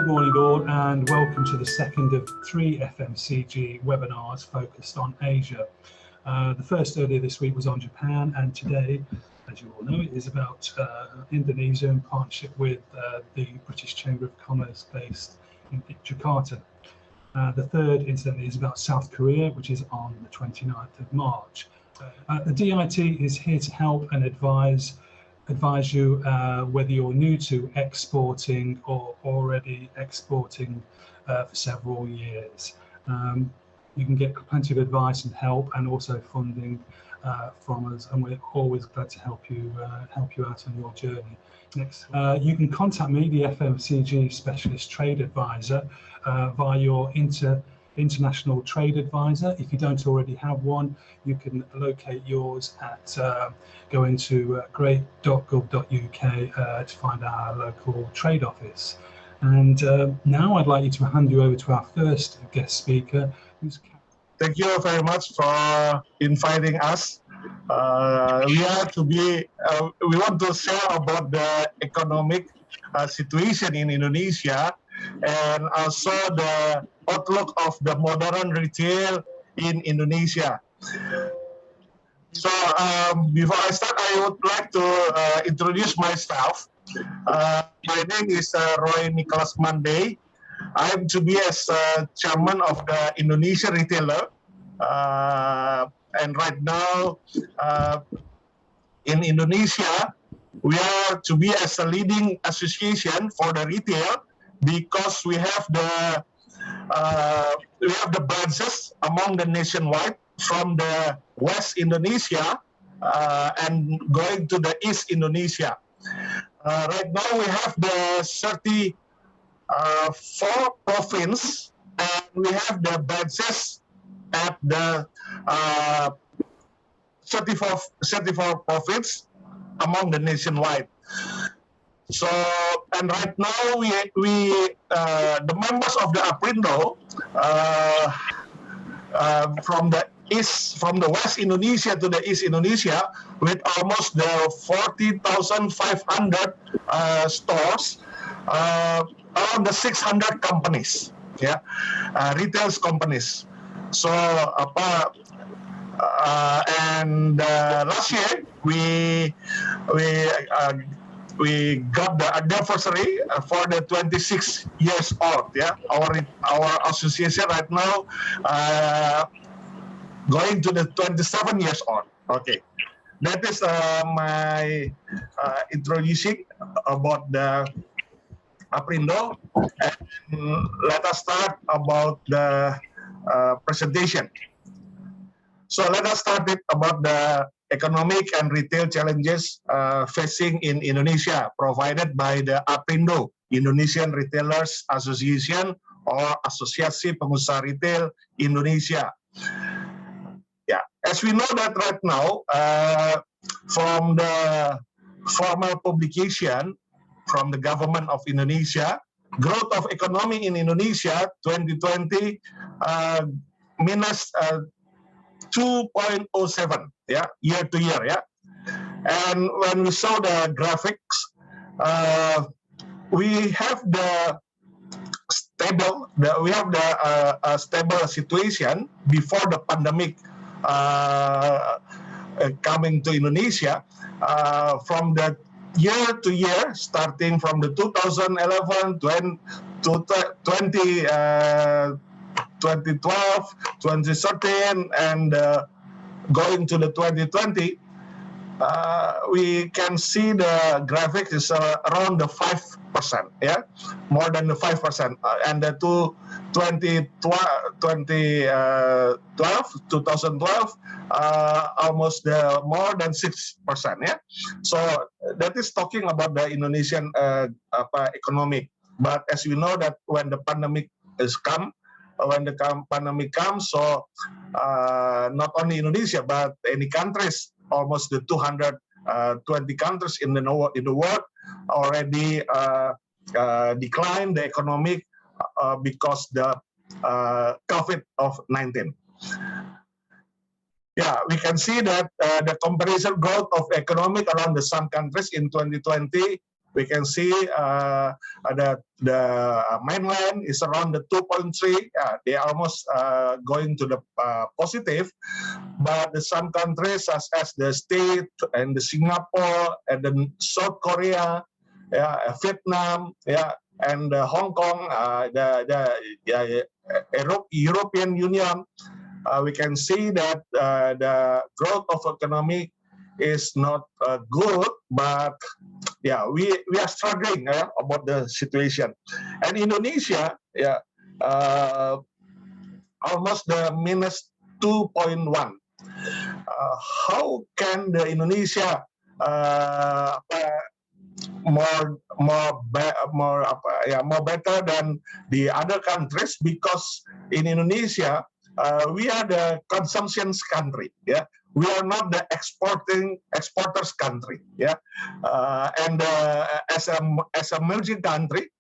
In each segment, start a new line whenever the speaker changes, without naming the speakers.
Good morning all, and welcome to the second of 3 FMCG webinars focused on Asia. The first earlier this week was on Japan, and today, as you all know, it is about Indonesia in partnership with the British Chamber of Commerce based in Jakarta. The third, incidentally, is about South Korea, which is on the 29th of March. The DIT is here to help and advise you whether you're new to exporting or already exporting for several years. You can get plenty of advice and help, and also funding from us, and we're always glad to help you out on your journey. Next, you can contact me, the FMCG Specialist Trade Advisor, via your international trade advisor. If you don't already have one, you can locate yours at going to great.gov.uk to find our local trade office. And now I'd like you to hand you over to our first guest speaker, who's
Thank you very much for inviting us. We want to share about the economic situation in Indonesia, and also the outlook of the modern retail in Indonesia. So before I start, I would like to introduce myself. My name is Roy Nicholas Mandey. I'm to be as chairman of the Indonesia retailer, and right now in Indonesia we are to be as a leading association for the retail, because we have the branches among the nationwide, from the West Indonesia and going to the East Indonesia. Right now we have the 34 provinces, and we have the branches at the 34 provinces among the nationwide. So, and right now we the members of the APRINDO from the West Indonesia to the East Indonesia, with almost the 40,500 stores, around the 600 companies, retail companies. So and last year we got the anniversary for the 26 years old. Our association right now going to the 27 years old. Okay, that is my introducing about the APRINDO, and let us start about the presentation. So let us start it about the economic and retail challenges facing in Indonesia, provided by the APRINDO, Indonesian Retailers Association, or Asosiasi Pengusaha Retail Indonesia. As we know that right now, from the formal publication from the government of Indonesia, growth of economy in Indonesia 2020 minus 2.07 year to year. And when we saw the graphics, we have the stable situation before the pandemic coming to Indonesia, from the year to year, starting from the 2011 to 2012, 2013, and going to the 2020, we can see the graphic is around the 5%, more than the 5%, and the 2012, almost more than 6%, So that is talking about the Indonesian economy. But as you know that when the pandemic pandemic comes, so not only Indonesia but any countries, almost the 220 countries in the world already declined the economic because the COVID-19. We can see that the comparison growth of economic around the some countries in 2020 we can see the mainland is around the 2.3. They are almost going to the positive, but some countries such as the State and the Singapore and the South Korea, Vietnam, and Hong Kong, the European Union, we can see that the growth of economy is not good, but we are struggling about the situation. And Indonesia, almost the minus 2.1. How can the Indonesia more better than the other countries? Because in Indonesia, we are the consumption country. We are not the exporters country. And as a emerging country,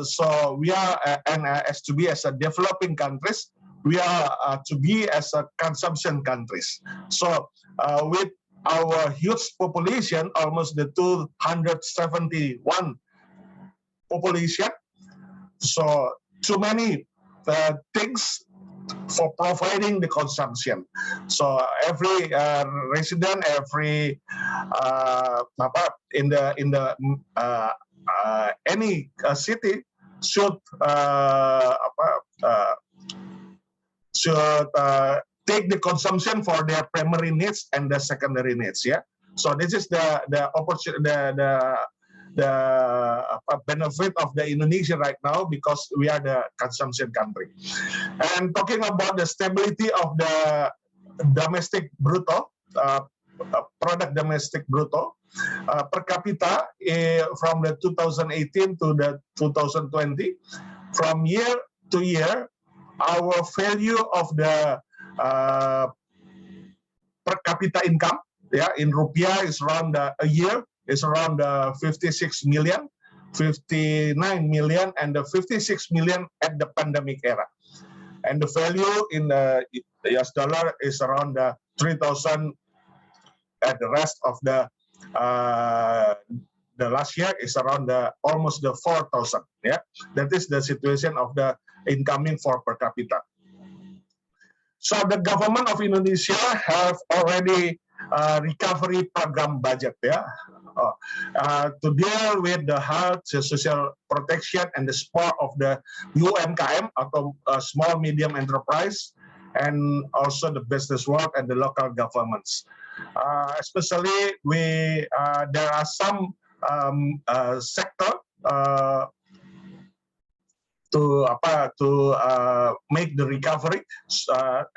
so we are as to be as a developing countries, we are to be as a consumption countries. So with our huge population, almost the 271 population, so too many things for providing the consumption. So every resident, every in the any city should take the consumption for their primary needs and the secondary needs. So this is the opportunity, the benefit of the Indonesia right now, because we are the consumption country. And talking about the stability of the domestic brutto, product domestic brutto per capita from the 2018 to the 2020, from year to year, our value of the per capita income, in rupiah is around a year is around 56 million, 59 million, and 56 million at the pandemic era. And the value in the US dollar is around 3,000. At the rest of the last year is around almost the 4,000. That is the situation of the incoming for per capita. So the government of Indonesia have already recovery program budget to deal with the health, social protection, and the support of the UMKM atau small medium enterprise, and also the business world and the local governments. Especially there are some sector to make the recovery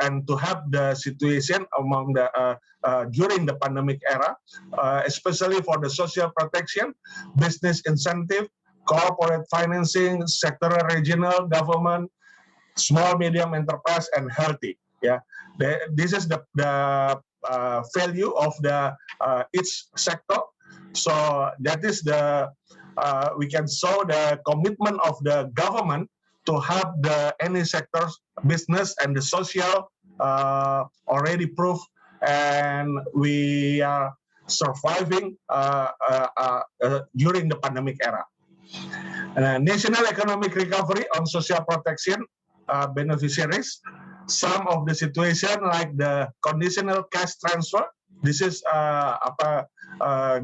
and to have the situation among the during the pandemic era, especially for the social protection, business incentive, corporate financing, sectoral regional government, small medium enterprise, and healthy. This is the value of the each sector. So that is the we can show the commitment of the government to have the any sectors, business and the social already proof, and we are surviving during the pandemic era. National economic recovery on social protection beneficiaries. Some of the situation like the conditional cash transfer. This is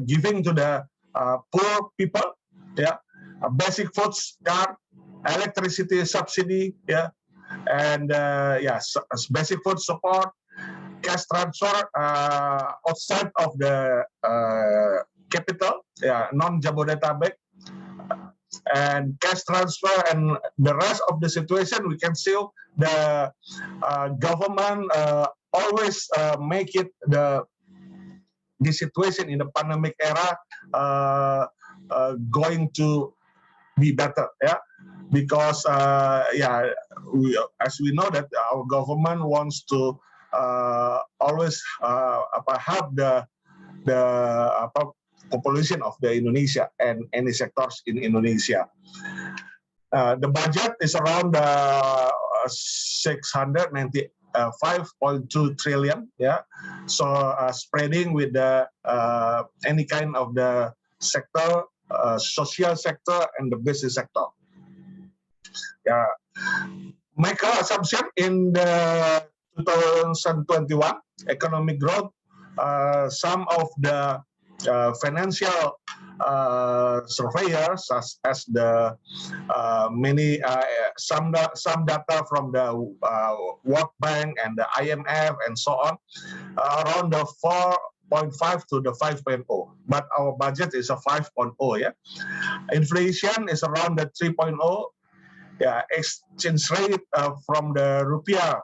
giving to the poor people. Basic foods card, electricity subsidy, and basic food support, cash transfer outside of the capital, non-Jabodetabek, and cash transfer, and the rest of the situation. We can see the government always make it the situation in the pandemic era going to be better, because as we know that our government wants to always have the population of the Indonesia and any sectors in Indonesia. The budget is around 695.2 trillion. So spreading with the any kind of the sector, social sector, and the business sector. Yeah. Macro assumption in the 2021 economic growth, some of the financial surveyors, as the some data from the World Bank and the IMF and so on, around the 4.5 to the 5.0, but our budget is a 5.0. Yeah, inflation is around the 3.0. Yeah, exchange rate from the rupiah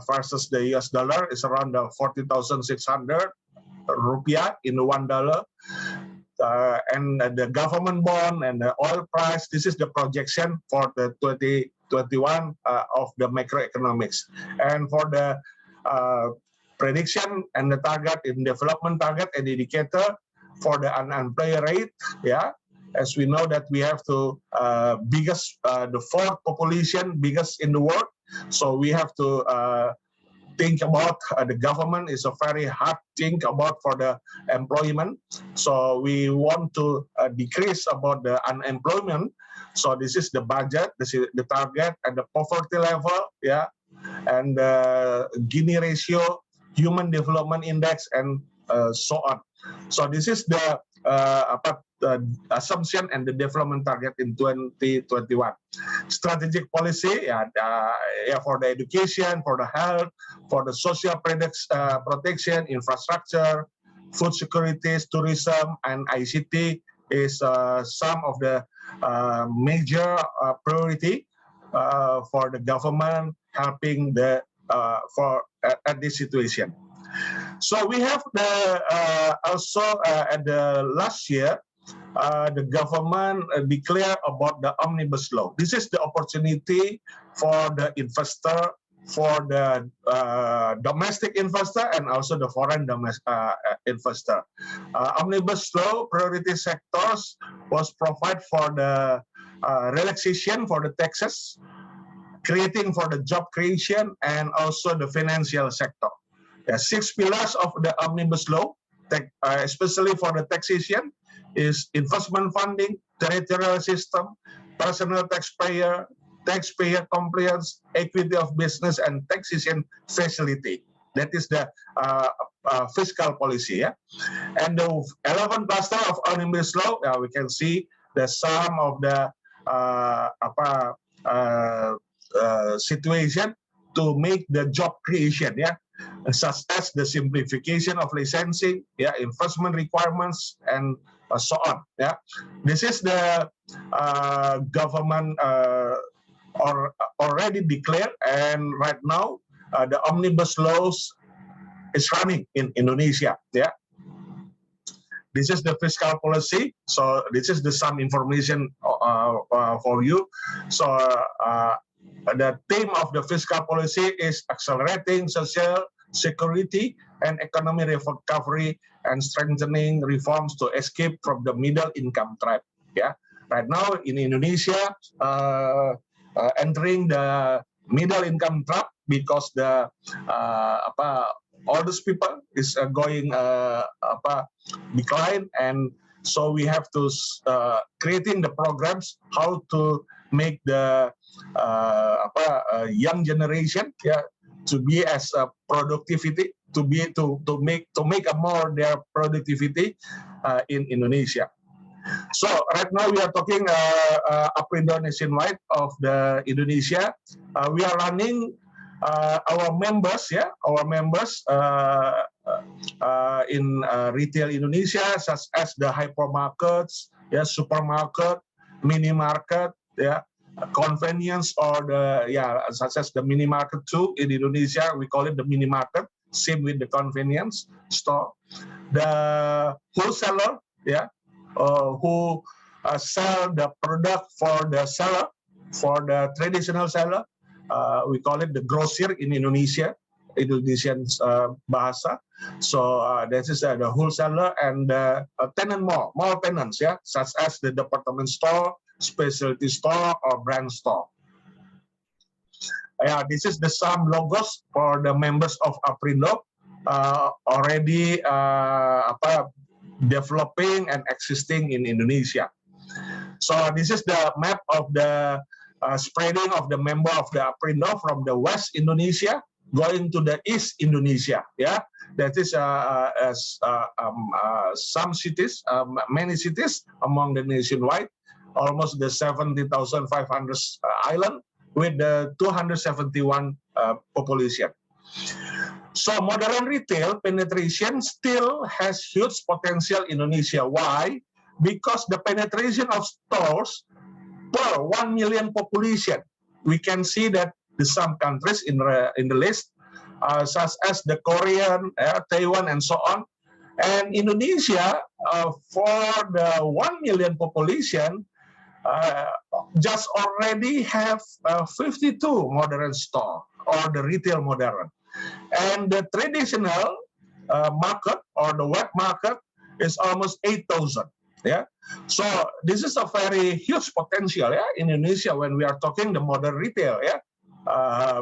versus the US dollar is around the 40,600 rupiah in the $1. And the government bond and the oil price, this is the projection for the 2021 of the macroeconomics. And for the prediction and the target in development target and indicator for the unemployment rate, yeah, as we know that we have to the fourth population, biggest in the world. So we have to think about the government is a very hard thing about for the employment. So we want to decrease about the unemployment. So this is the budget, this is the target, and the poverty level, yeah, and the Gini ratio, human development index, and so on. So this is the assumption and the development target in 2021. Strategic policy, for the education, for the health, for the social protection, infrastructure, food security, tourism, and ICT is some of the major priority for the government helping the at this situation. So we have the also at the last year, the government declared about the Omnibus Law. This is the opportunity for the investor, for the domestic investor, and also the foreign investor. Omnibus Law priority sectors was provide for the relaxation for the taxes, creating for the job creation, and also the financial sector. The 6 pillars of the Omnibus Law, especially for the taxation, is investment funding, territorial system, personal taxpayer compliance, equity of business, and taxation facility. That is the fiscal policy. Yeah? And the 11 cluster of Omnibus Law, we can see the sum of the situation to make the job creation, yeah, such as the simplification of licensing, yeah, investment requirements, and so on. Yeah, this is the government already declared, and right now the Omnibus Laws is running in Indonesia. Yeah, this is the fiscal policy. So this is the some information for you. So the theme of the fiscal policy is accelerating social security and economic recovery and strengthening reforms to escape from the middle income trap. Yeah, right now in Indonesia, entering the middle income trap because the oldest people is going decline, and so we have to creating the programs how to make the young generation, yeah, to be as productivity, to make a more their productivity in Indonesia. So right now we are talking Aprindo nationwide of the Indonesia. We are running our members, yeah, in retail Indonesia, such as the hypermarkets, yeah, supermarket, minimarket, yeah, convenience, or the, yeah, such as the minimarket too in Indonesia, we call it the minimarket, same with the convenience store. The wholesaler, yeah, who sell the product for the seller, for the traditional seller, we call it the grosir in Indonesia, Indonesian bahasa. So this is the wholesaler, and the tenant mall tenants, yeah, such as the department store, specialty store, or brand store. Yeah, this is the some logos for the members of Aprindo already developing and existing in Indonesia. So this is the map of the spreading of the member of the Aprindo from the West Indonesia going to the East Indonesia. Yeah, that is some cities, many cities among the nationwide, almost the 70,500 island with the 271 population. So modern retail penetration still has huge potential in Indonesia. Why? Because the penetration of stores per 1 million population. We can see that some countries in the list, such as the Korean, Taiwan, and so on. And Indonesia, for the 1 million population, just already have 52 modern store or the retail modern. And the traditional market or the wet market is almost 8,000. Yeah, so this is a very huge potential, yeah, in Indonesia when we are talking the modern retail, yeah,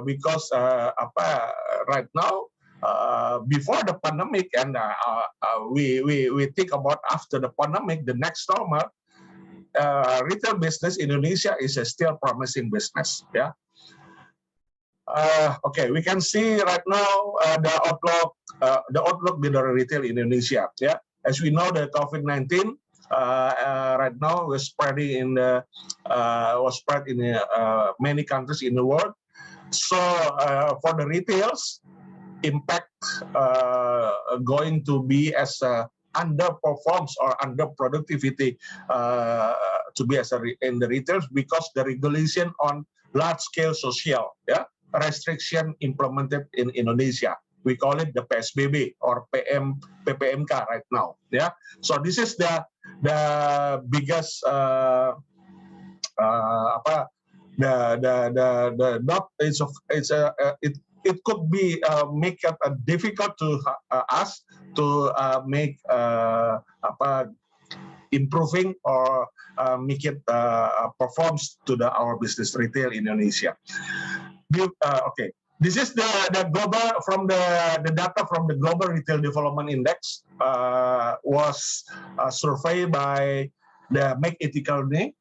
because right now before the pandemic and we think about after the pandemic, the next normal, retail business in Indonesia is a still promising business, yeah. Okay, we can see right now the outlook in the retail in Indonesia, yeah. As we know, the COVID-19 right now was spreading in many countries in the world. So for the retails, impact going to be as underperforms or underproductivity to be as in the retails because the regulation on large scale social restriction implemented in Indonesia. We call it the PSBB or PPMK right now. Yeah. So this is the biggest it could be make it difficult to us to make improving or make it performs to our business retail in Indonesia. Okay. This is the global from the data from the Global Retail Development Index was surveyed by the Make Ethical Day.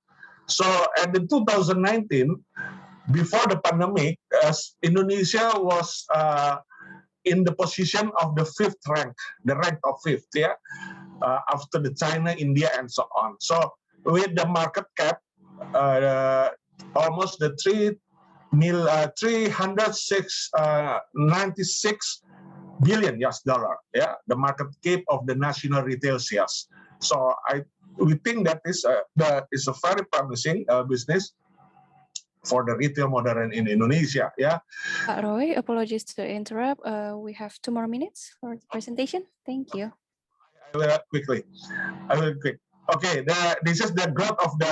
So at the 2019, before the pandemic, Indonesia was in the position of the 5th rank, the rank of 5th, yeah, after the China, India, and so on. So with the market cap, almost the 396 billion US dollar, yeah, the market cap of the national retail sales. So we think that is a very promising business for the retail modern in Indonesia, yeah.
Roy, apologies to interrupt. We have 2 more minutes for the presentation. Thank you.
I will quick. Okay, this is the growth of the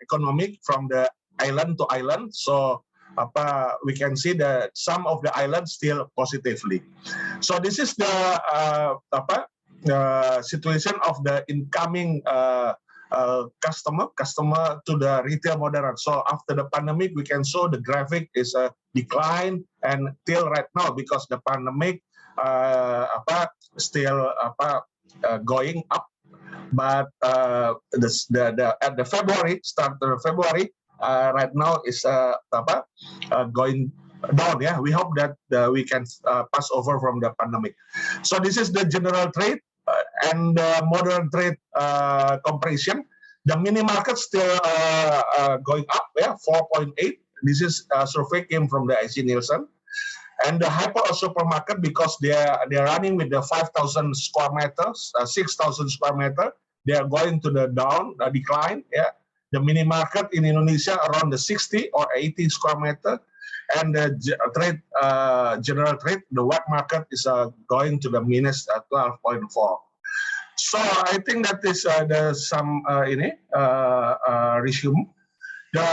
economic from the island to island. So we can see that some of the islands still positively. So this is the situation of the incoming customer to the retail modern. So after the pandemic, we can show the graphic is a decline and till right now because the pandemic still going up. But at the February, start of February, right now is going down. Yeah, we hope that we can pass over from the pandemic. So this is the general trade and modern trade comparison. The mini market still going up. Yeah, 4.8. This is survey came from the IC Nielsen. And the hyper supermarket, because they are running with the 5,000 square meters, 6,000 square meter, they are going to the decline. Yeah, the mini market in Indonesia around the 60 or 80 square meter, and the trade, general trade, the wet market is going to the minus 12.4. So I think that is some resume. The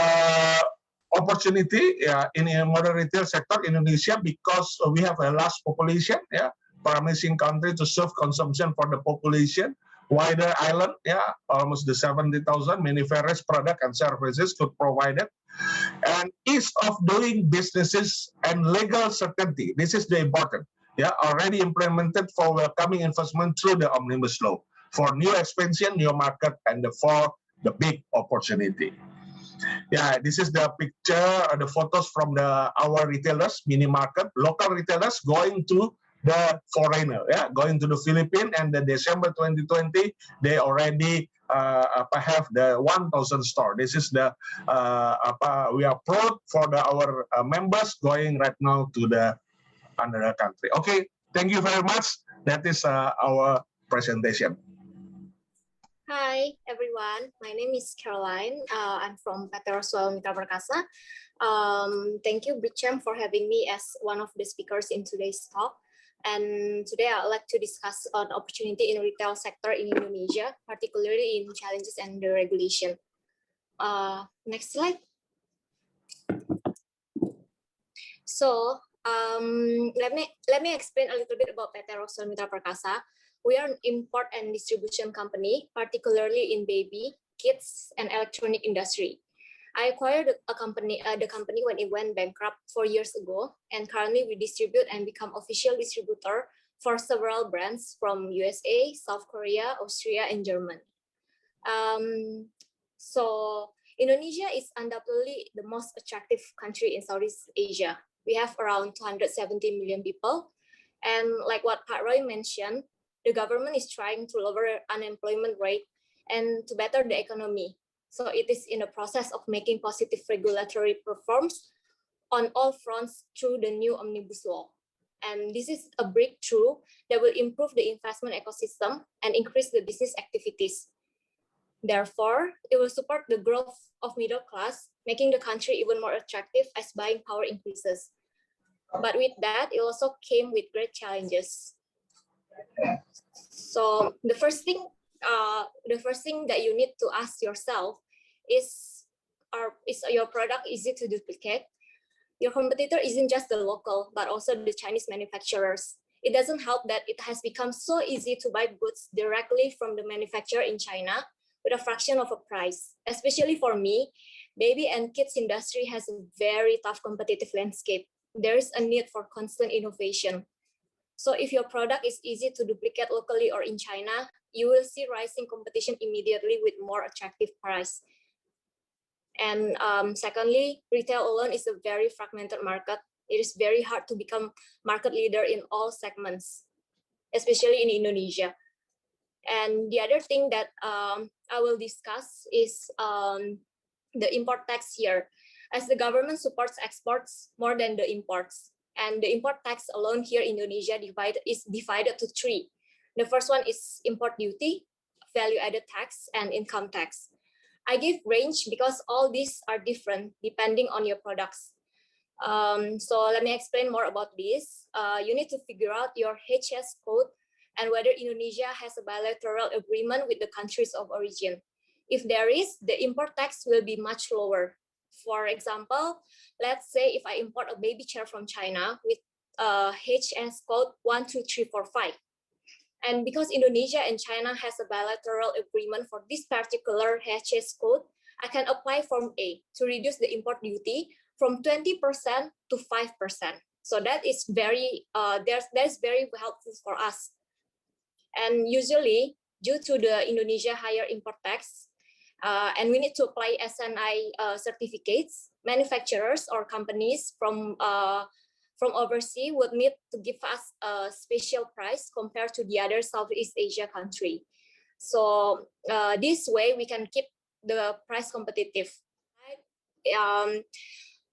opportunity in a modern retail sector in Indonesia because we have a large population, yeah, promising country to serve consumption for the population, wider island, yeah, almost the 70,000, many various product and services could provide it, and ease of doing businesses and legal certainty. This is the important. already implemented for welcoming investment through the Omnibus Law for new expansion, new market, and for the big opportunity. Yeah, this is the picture, the photos from our retailers, mini market, local retailers going to the foreigner, going to the Philippines, and the December 2020, they already have the 1,000 store. This is the we are proud for our members going right now to the another country. Okay, thank you very much. That is our presentation.
Hi everyone, my name is Caroline. I'm from PT Roswell Mitra Perkasa. Thank you, Bichem, for having me as one of the speakers in today's talk. And today I'd like to discuss on opportunity in retail sector in Indonesia, particularly in challenges and the regulation. Next slide. So let me explain a little bit about PT Roswell Mitra Perkasa. We are an import and distribution company, particularly in baby, kids, and electronic industry. I acquired the company when it went bankrupt 4 years ago, and currently we distribute and become official distributor for several brands from USA, South Korea, Austria, and Germany. So Indonesia is undoubtedly the most attractive country in Southeast Asia. We have around 270 million people, and like what Pak Roy mentioned, the government is trying to lower unemployment rate and to better the economy. So it is in the process of making positive regulatory reforms on all fronts through the new Omnibus Law. And this is a breakthrough that will improve the investment ecosystem and increase the business activities. Therefore, it will support the growth of middle class, making the country even more attractive as buying power increases. But with that, it also came with great challenges. So the first thing that you need to ask yourself is your product easy to duplicate? Your competitor isn't just the local, but also the Chinese manufacturers. It doesn't help that it has become so easy to buy goods directly from the manufacturer in China with a fraction of a price. Especially for me, baby and kids industry has a very tough competitive landscape. There is a need for constant innovation. So if your product is easy to duplicate locally or in China, you will see rising competition immediately with more attractive price. And secondly, retail alone is a very fragmented market. It is very hard to become market leader in all segments, especially in Indonesia. And the other thing that I will discuss is the import tax here, as the government supports exports more than the imports. And the import tax alone here in Indonesia is divided to 3. The first one is import duty, value-added tax, and income tax. I give range because all these are different depending on your products. So let me explain more about this. You need to figure out your HS code and whether Indonesia has a bilateral agreement with the countries of origin. If there is, the import tax will be much lower. For example, let's say if I import a baby chair from China with HS code 12345. And because Indonesia and China has a bilateral agreement for this particular HS code, I can apply Form A to reduce the import duty from 20% to 5%. So that is very helpful for us. And usually, due to the Indonesia higher import tax, and we need to apply SNI certificates, manufacturers or companies from overseas would need to give us a special price compared to the other Southeast Asia country. So this way we can keep the price competitive.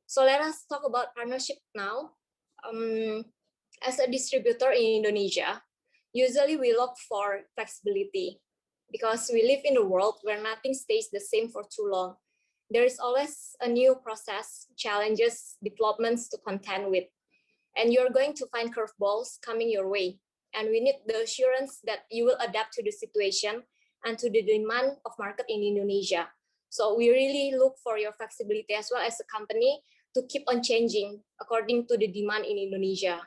So let us talk about partnership now. As a distributor in Indonesia, usually we look for flexibility because we live in a world where nothing stays the same for too long. There is always a new process, challenges, developments to contend with. And you're going to find curveballs coming your way. And we need the assurance that you will adapt to the situation and to the demand of market in Indonesia. So we really look for your flexibility as well as a company to keep on changing according to the demand in Indonesia.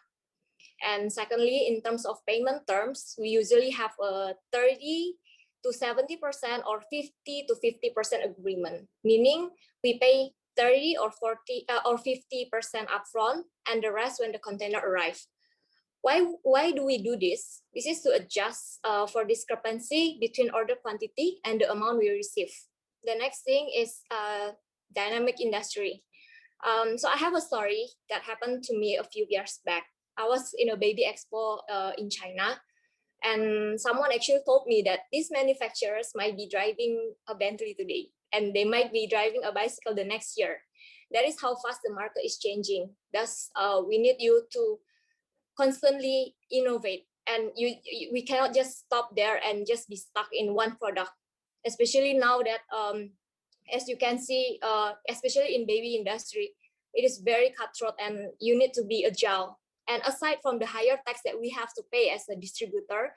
And secondly, in terms of payment terms, we usually have a 30 to 70% or 50 to 50% agreement, meaning we pay 30 or 40 or 50% upfront and the rest when the container arrives. Why do we do this? This is to adjust for discrepancy between order quantity and the amount we receive. The next thing is dynamic industry. So I have a story that happened to me a few years back. I was in a baby expo in China, and someone actually told me that these manufacturers might be driving a Bentley today, and they might be driving a bicycle the next year. That is how fast the market is changing. Thus, we need you to constantly innovate, and we cannot just stop there and just be stuck in one product, especially now that as you can see, especially in baby industry, it is very cutthroat and you need to be agile. And aside from the higher tax that we have to pay as a distributor,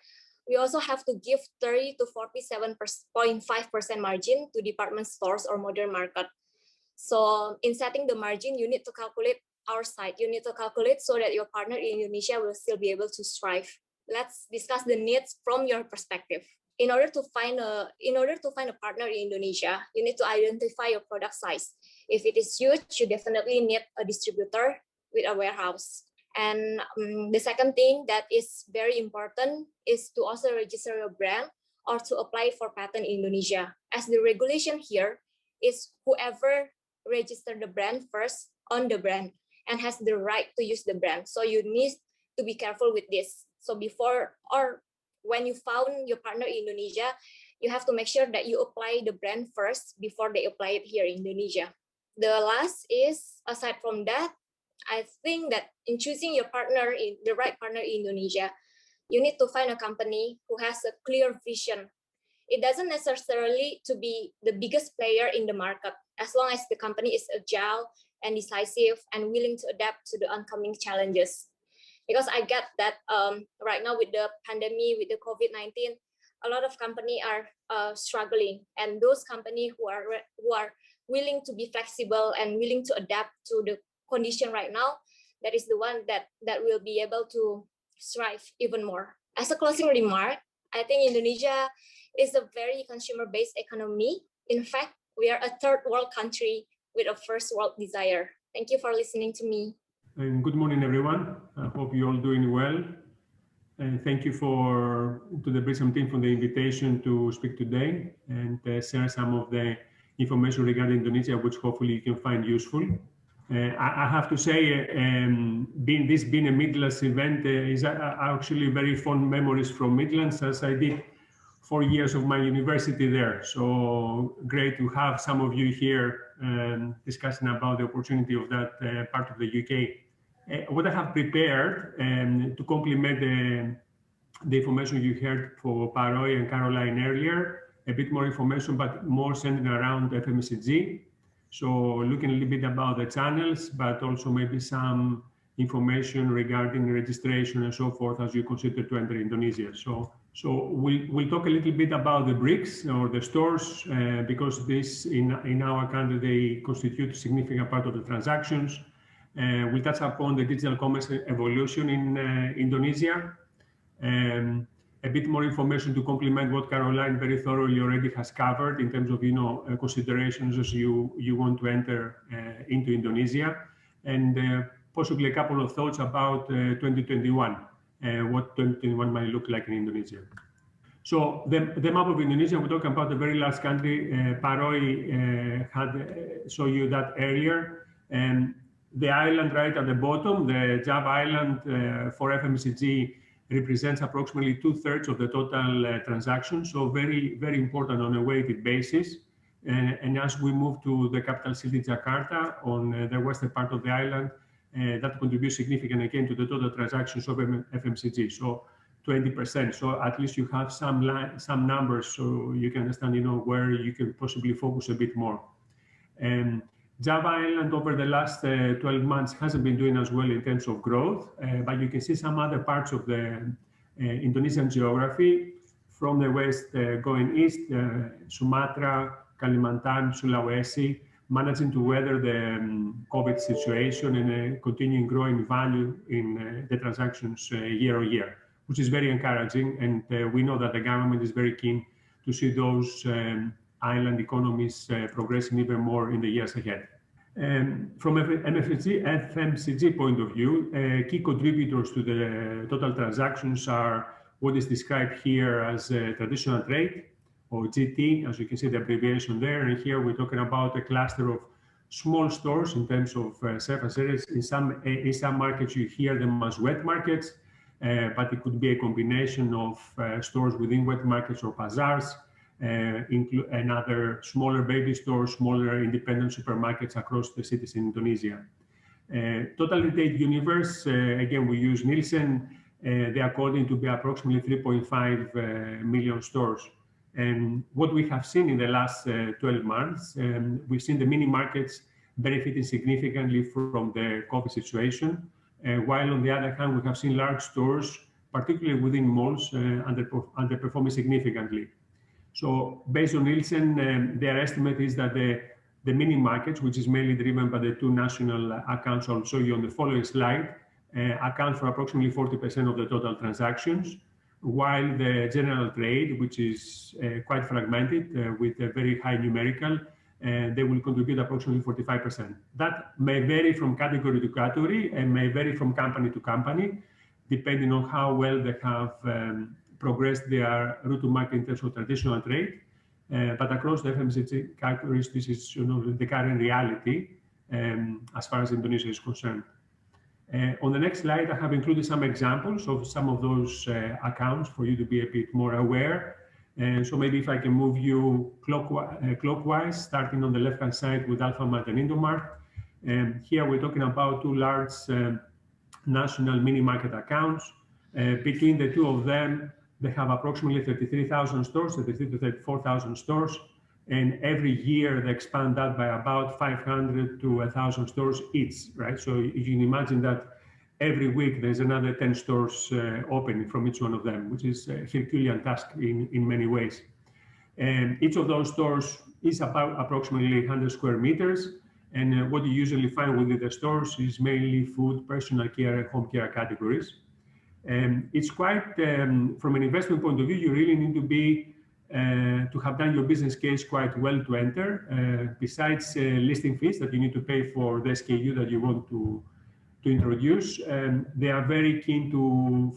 we also have to give 30 to 47.5% margin to department stores or modern market. So in setting the margin, you need to calculate our side. You need to calculate so that your partner in Indonesia will still be able to strive. Let's discuss the needs from your perspective. In order to find a partner in Indonesia, you need to identify your product size. If it is huge, you definitely need a distributor with a warehouse. And the second thing that is very important is to also register your brand or to apply for patent in Indonesia. As the regulation here is whoever registered the brand first on the brand and has the right to use the brand. So you need to be careful with this. So before or when you found your partner in Indonesia, you have to make sure that you apply the brand first before they apply it here in Indonesia. The last is, aside from that, I think that in choosing your partner, the right partner in Indonesia, you need to find a company who has a clear vision. It doesn't necessarily to be the biggest player in the market, as long as the company is agile and decisive and willing to adapt to the oncoming challenges. Because I get that right now with the pandemic, with the COVID-19, a lot of companies are struggling, and those companies who are willing to be flexible and willing to adapt to the condition right now, that is the one that will be able to strive even more. As a closing remark, I think Indonesia is a very consumer-based economy. In fact, we are a third world country with a first world desire. Thank you for listening to me.
And good morning, everyone. I hope you're all doing well. And thank you to the Prism team for the invitation to speak today and share some of the information regarding Indonesia, which hopefully you can find useful. I have to say, this being a Midlands event is actually very fond memories from Midlands, as I did 4 years of my university there. So great to have some of you here discussing about the opportunity of that part of the UK. What I have prepared to complement the information you heard for Paroy and Caroline earlier, a bit more information, but more centered around FMCG. So looking a little bit about the channels, but also maybe some information regarding registration and so forth as you consider to enter Indonesia. So we'll talk a little bit about the bricks or the stores because this in our country they constitute a significant part of the transactions. We'll touch upon the digital commerce evolution in Indonesia. A bit more information to complement what Caroline very thoroughly already has covered in terms of considerations as you want to enter into Indonesia, and possibly a couple of thoughts about 2021, what 2021 might look like in Indonesia. So the map of Indonesia, we're talking about a very large country. Paroy had show you that earlier, and the island right at the bottom, the Java Island for FMCG represents approximately 2/3 of the total transactions, so very, very important on a weighted basis. And as we move to the capital city, Jakarta, on the western part of the island, that contributes significantly again to the total transactions of FMCG, so 20%. So at least you have some numbers so you can understand, where you can possibly focus a bit more. Java Island over the last 12 months hasn't been doing as well in terms of growth, but you can see some other parts of the Indonesian geography from the west going east, Sumatra, Kalimantan, Sulawesi, managing to weather the COVID situation and continuing growing value in the transactions year on year, which is very encouraging. And we know that the government is very keen to see those island economies progressing even more in the years ahead. From FMCG point of view, key contributors to the total transactions are what is described here as traditional trade, or GT, as you can see the abbreviation there. And here we're talking about a cluster of small stores in terms of surface areas. In some markets you hear them as wet markets, but it could be a combination of stores within wet markets or bazaars, and other smaller baby stores, smaller independent supermarkets across the cities in Indonesia. Total retail universe, again, we use Nielsen. They are according to be approximately 3.5 million stores. And what we have seen in the last 12 months, we've seen the mini markets benefiting significantly from the COVID situation, while on the other hand, we have seen large stores, particularly within malls, underperforming significantly. So based on Nielsen, their estimate is that the mini markets, which is mainly driven by the two national accounts I'll show you on the following slide, account for approximately 40% of the total transactions, while the general trade, which is quite fragmented with a very high numerical, they will contribute approximately 45%. That may vary from category to category and may vary from company to company, depending on how well they have progressed their route to market in terms of traditional trade. But across the FMCG categories, this is the current reality as far as Indonesia is concerned. On the next slide, I have included some examples of some of those accounts for you to be a bit more aware. So maybe if I can move you clockwise, starting on the left-hand side with Alfamart and Indomart. Here we're talking about two large national mini market accounts. Between the two of them, they have approximately 33,000 stores, 33 to 34,000 stores. And every year they expand that by about 500 to 1,000 stores each, right? So you can imagine that every week there's another 10 stores opening from each one of them, which is a Herculean task in many ways. And each of those stores is about approximately 100 square meters. And what you usually find within the stores is mainly food, personal care, and home care categories. And it's quite, from an investment point of view, you really need to be to have done your business case quite well to enter. Besides listing fees that you need to pay for the SKU that you want to introduce, they are very keen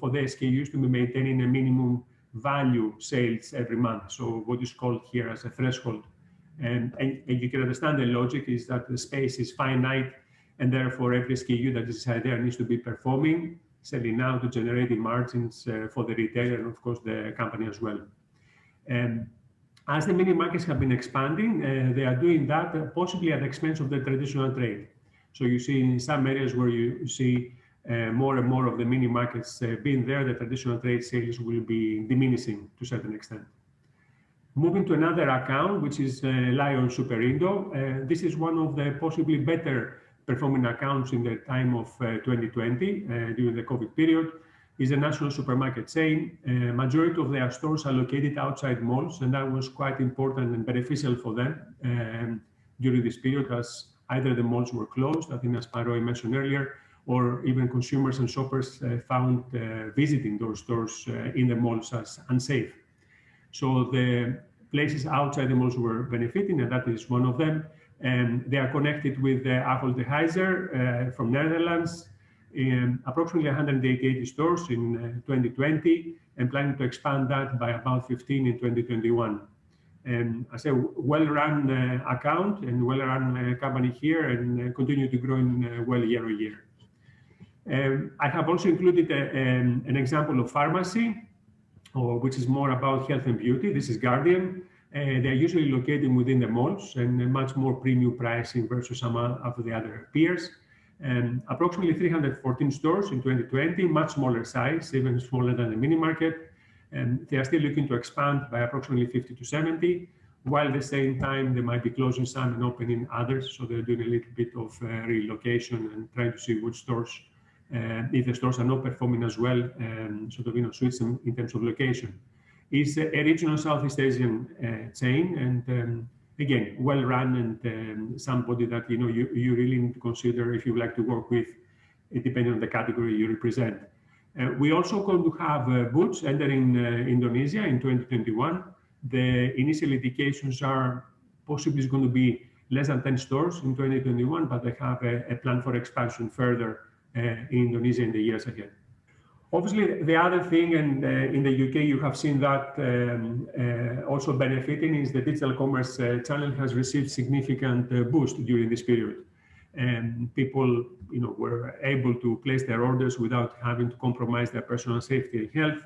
for the SKUs to be maintaining a minimum value sales every month. So what is called here as a threshold. And you can understand the logic is that the space is finite, and therefore every SKU that is there needs to be performing, selling now to generating margins for the retailer and of course the company as well. And as the mini markets have been expanding, they are doing that possibly at the expense of the traditional trade. So you see in some areas where you see more and more of the mini markets being there, the traditional trade sales will be diminishing to a certain extent. Moving to another account, which is Lion Super Indo. This is one of the possibly better performing accounts in the time of 2020 during the COVID period. Is a national supermarket chain. Majority of their stores are located outside malls, and that was quite important and beneficial for them during this period, as either the malls were closed, I think as Paroi mentioned earlier, or even consumers and shoppers found visiting those stores in the malls as unsafe. So the places outside the malls were benefiting, and that is one of them. And they are connected with Ahold de Heizer from Netherlands, in approximately 188 stores in 2020, and planning to expand that by about 15 in 2021. And I say well-run account and well-run company here, and continue to grow well year on year. I have also included an example of pharmacy, which is more about health and beauty. This is Guardian. They're usually located within the malls and much more premium pricing versus some of the other peers. Approximately 314 stores in 2020, much smaller size, even smaller than the mini market. And they are still looking to expand by approximately 50 to 70, while at the same time they might be closing some and opening others. So they're doing a little bit of relocation and trying to see which stores, if the stores are not performing as well, sort of switch them in terms of location. It's a regional Southeast Asian chain, and again, well run, and somebody that you really need to consider if you would like to work with, depending on the category you represent. We also going to have Boots entering Indonesia in 2021. The initial indications are possibly going to be less than 10 stores in 2021, but they have a plan for expansion further in Indonesia in the years ahead. Obviously, the other thing, and in the UK you have seen that also benefiting, is the digital commerce channel has received significant boost during this period. And people, were able to place their orders without having to compromise their personal safety and health.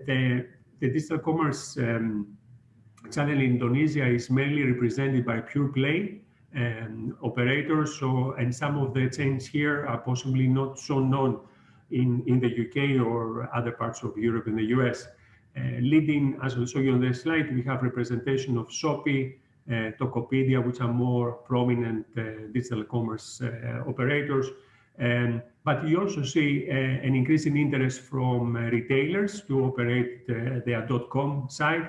The digital commerce channel in Indonesia is mainly represented by pure play operators. And some of the chains here are possibly not so known in the UK or other parts of Europe and the US. Leading, as we'll show you on the slide, we have representation of Shopee, Tokopedia, which are more prominent digital commerce operators. But you also see an increasing interest from retailers to operate their .com site.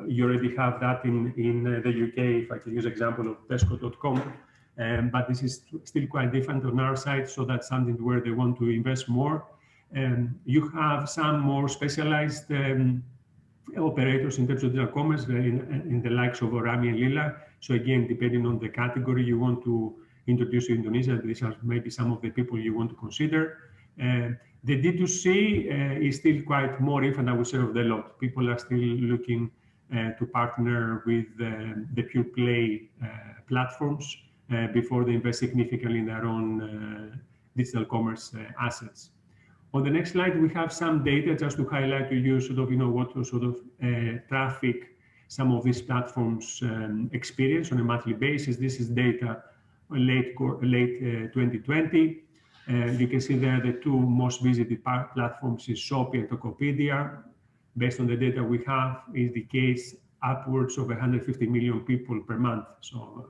You already have that in the UK, if I can use example of Tesco.com. But this is still quite different on our side, so that's something where they want to invest more. You have some more specialized operators in terms of digital commerce in the likes of Orami and Lila. So again, depending on the category you want to introduce to Indonesia, these are maybe some of the people you want to consider. The D2C is still quite more infant, I would say, of the lot. People are still looking to partner with the pure play platforms before they invest significantly in their own digital commerce assets. On the next slide, we have some data just to highlight to you sort of, what sort of traffic some of these platforms experience on a monthly basis. This is data late 2020. You can see there the two most visited platforms is Shopee and Tokopedia. Based on the data we have, is the case upwards of 150 million people per month. So,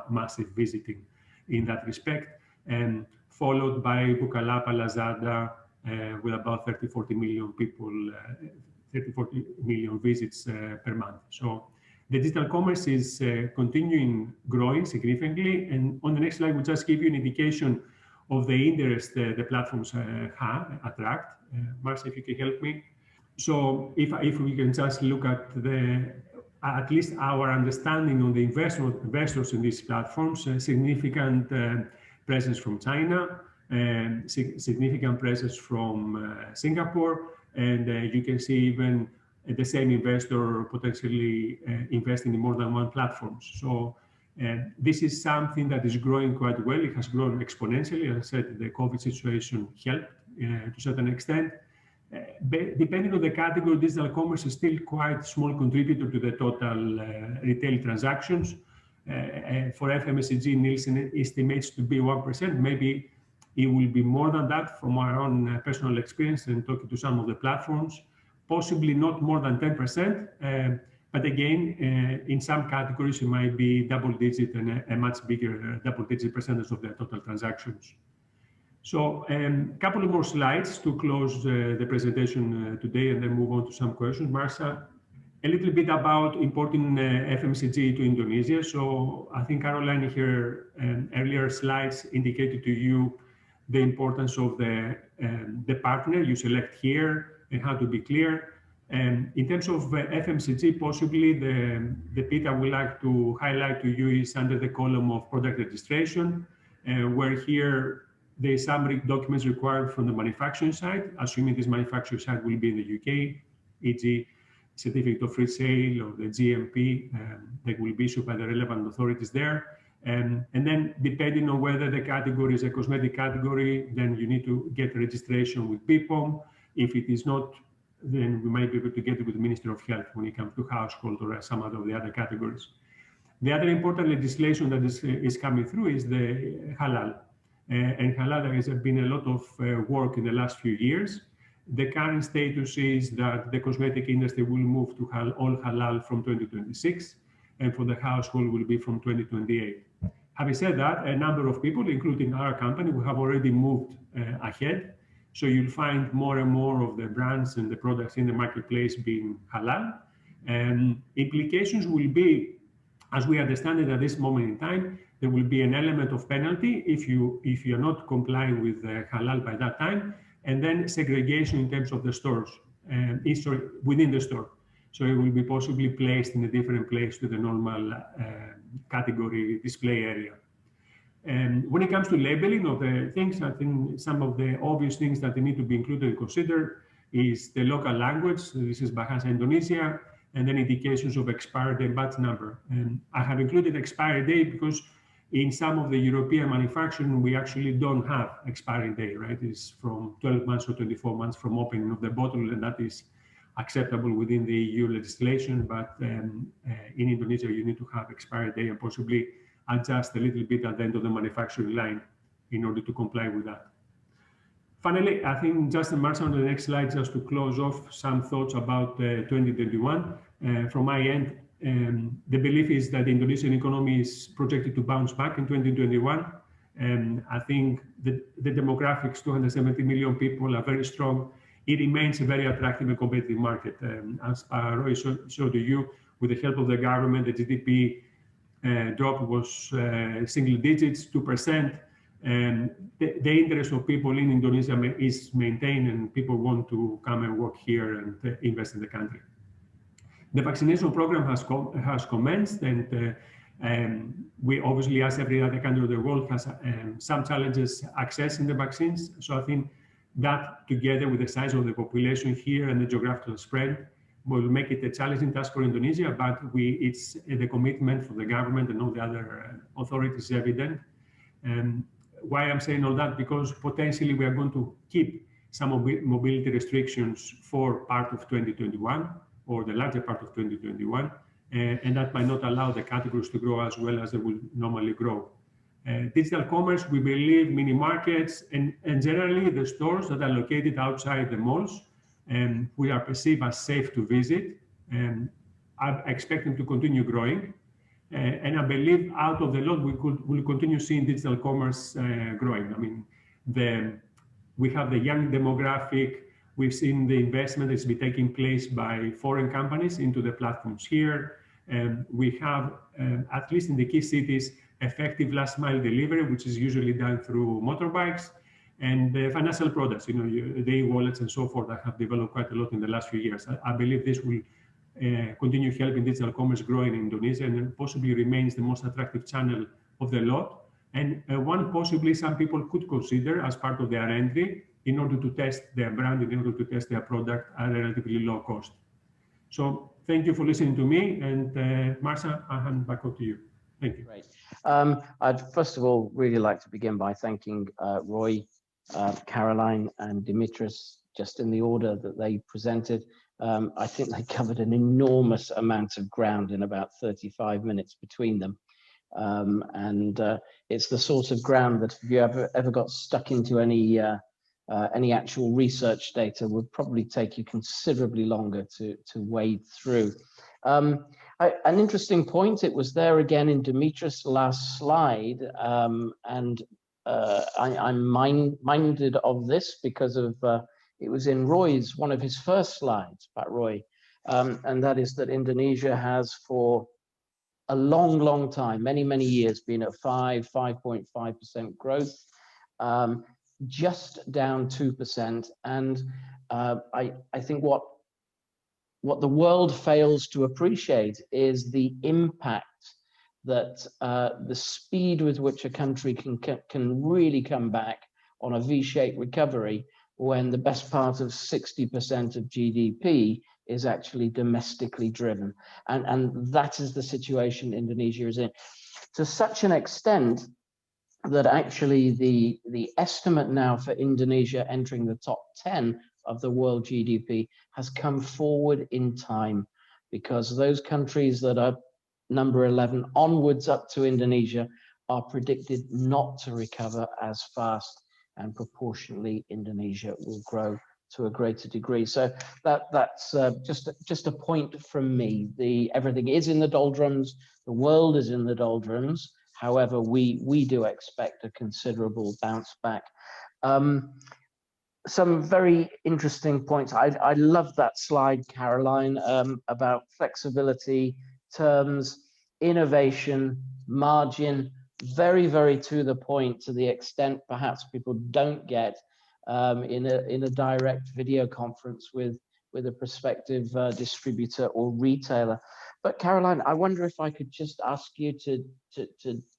massive visiting in that respect. And followed by Bukalapak, Lazada, with about 30-40 million people, 30-40 million visits per month. So the digital commerce is continuing growing significantly. And on the next slide, we'll just give you an indication of the interest the platforms attract. Marcia, if you can help me. So if we can just look at at least our understanding on the investors in these platforms, significant presence from China, significant presence from Singapore, and you can see even the same investor potentially investing in more than one platform. So this is something that is growing quite well. It has grown exponentially. As I said, the COVID situation helped to a certain extent. Depending on the category, digital commerce is still quite a small contributor to the total retail transactions. For FMCG, Nielsen estimates to be 1%. Maybe it will be more than that from our own personal experience and talking to some of the platforms. Possibly not more than 10%. But again, in some categories, it might be double digit and a much bigger double digit percentage of their total transactions. So a couple of more slides to close the presentation today and then move on to some questions. Marcia, a little bit about importing FMCG to Indonesia. So I think Caroline here earlier slides indicated to you the importance of the partner you select here and how to be clear. In terms of FMCG, possibly the bit I would like to highlight to you is under the column of product registration, where here there is some documents required from the manufacturing side, assuming this manufacturing side will be in the UK, e.g. certificate of free sale or the GMP that will be issued by the relevant authorities there. And then depending on whether the category is a cosmetic category, then you need to get registration with BPOM. If it is not, then we might be able to get it with the Ministry of Health when it comes to household or some of the other categories. The other important legislation that is coming through is the halal. And halal, there has been a lot of work in the last few years. The current status is that the cosmetic industry will move to all halal from 2026, and for the household will be from 2028. Having said that, a number of people, including our company, we have already moved ahead. So you'll find more and more of the brands and the products in the marketplace being halal. And implications will be, as we understand it at this moment in time, there will be an element of penalty if you're not complying with halal by that time, and then segregation in terms of the stores, within the store. So it will be possibly placed in a different place to the normal category display area. And when it comes to labeling of the things, I think some of the obvious things that they need to be included and considered is the local language. So this is Bahasa Indonesia, and then indications of expiry date, batch number. And I have included expiry date because in some of the European manufacturing, we actually don't have expiry date, right? It's from 12 months or 24 months from opening of the bottle, and that is acceptable within the EU legislation. But in Indonesia, you need to have expiry date and possibly adjust a little bit at the end of the manufacturing line in order to comply with that. Finally, I think just Marcia on the next slide, just to close off some thoughts about 2021. From my end, the belief is that the Indonesian economy is projected to bounce back in 2021. And I think the demographics, 270 million people, are very strong. It remains a very attractive and competitive market. As Roy showed you, with the help of the government, the GDP drop was single digits, 2%. And the interest of people in Indonesia is maintained, and people want to come and work here and invest in the country. The vaccination program has commenced, and we obviously, as every other country of the world, has some challenges accessing the vaccines. So I think that, together with the size of the population here and the geographical spread, will make it a challenging task for Indonesia, but it's the commitment for the government and all the other authorities is evident. Why I'm saying all that? Because potentially we are going to keep some mobility restrictions for part of 2021 or the larger part of 2021, and that might not allow the categories to grow as well as they will normally grow. Digital commerce, we believe mini markets and generally the stores that are located outside the malls, we are perceived as safe to visit, and I expect them to continue growing. And I believe out of the lot, we'll continue seeing digital commerce growing. I mean, we have the young demographic. We've seen the investment that's been taking place by foreign companies into the platforms here. And we have, at least in the key cities, effective last mile delivery, which is usually done through motorbikes, and financial products, the e-wallets and so forth that have developed quite a lot in the last few years. I believe this will continue helping digital commerce grow in Indonesia, and possibly remains the most attractive channel of the lot, and one possibly some people could consider as part of their entry in order to test their brand, in order to test their product at a relatively low cost. So thank you for listening to me, and Marcia, I'll hand back over to you. Thank you.
Great. I'd first of all really like to begin by thanking Roy, Caroline, and Dimitris, just in the order that they presented. I think they covered an enormous amount of ground in about 35 minutes between them. And it's the sort of ground that if you ever got stuck into any actual research data, would probably take you considerably longer to wade through. An interesting point, it was there again in Dimitris' last slide, and I'm minded of this because of it was in Roy's, one of his first slides, Pat Roy, and that is that Indonesia has for a long time, many years, been at 5.5% growth, just down 2%. And I think what the world fails to appreciate is the impact that the speed with which a country can really come back on a V-shaped recovery when the best part of 60% of GDP is actually domestically driven. And that is the situation Indonesia is in, to such an extent that actually the estimate now for Indonesia entering the top 10 of the world GDP has come forward in time, because those countries that are number 11 onwards up to Indonesia are predicted not to recover as fast, and proportionally Indonesia will grow to a greater degree. So that's just a point from me. Everything is in the doldrums, the world is in the doldrums. However, we do expect a considerable bounce back. Some very interesting points. I love that slide, Caroline, about flexibility, terms, innovation, margin, very to the point, to the extent perhaps people don't get in a direct video conference with with a prospective distributor or retailer. But Caroline, I wonder if I could just ask you to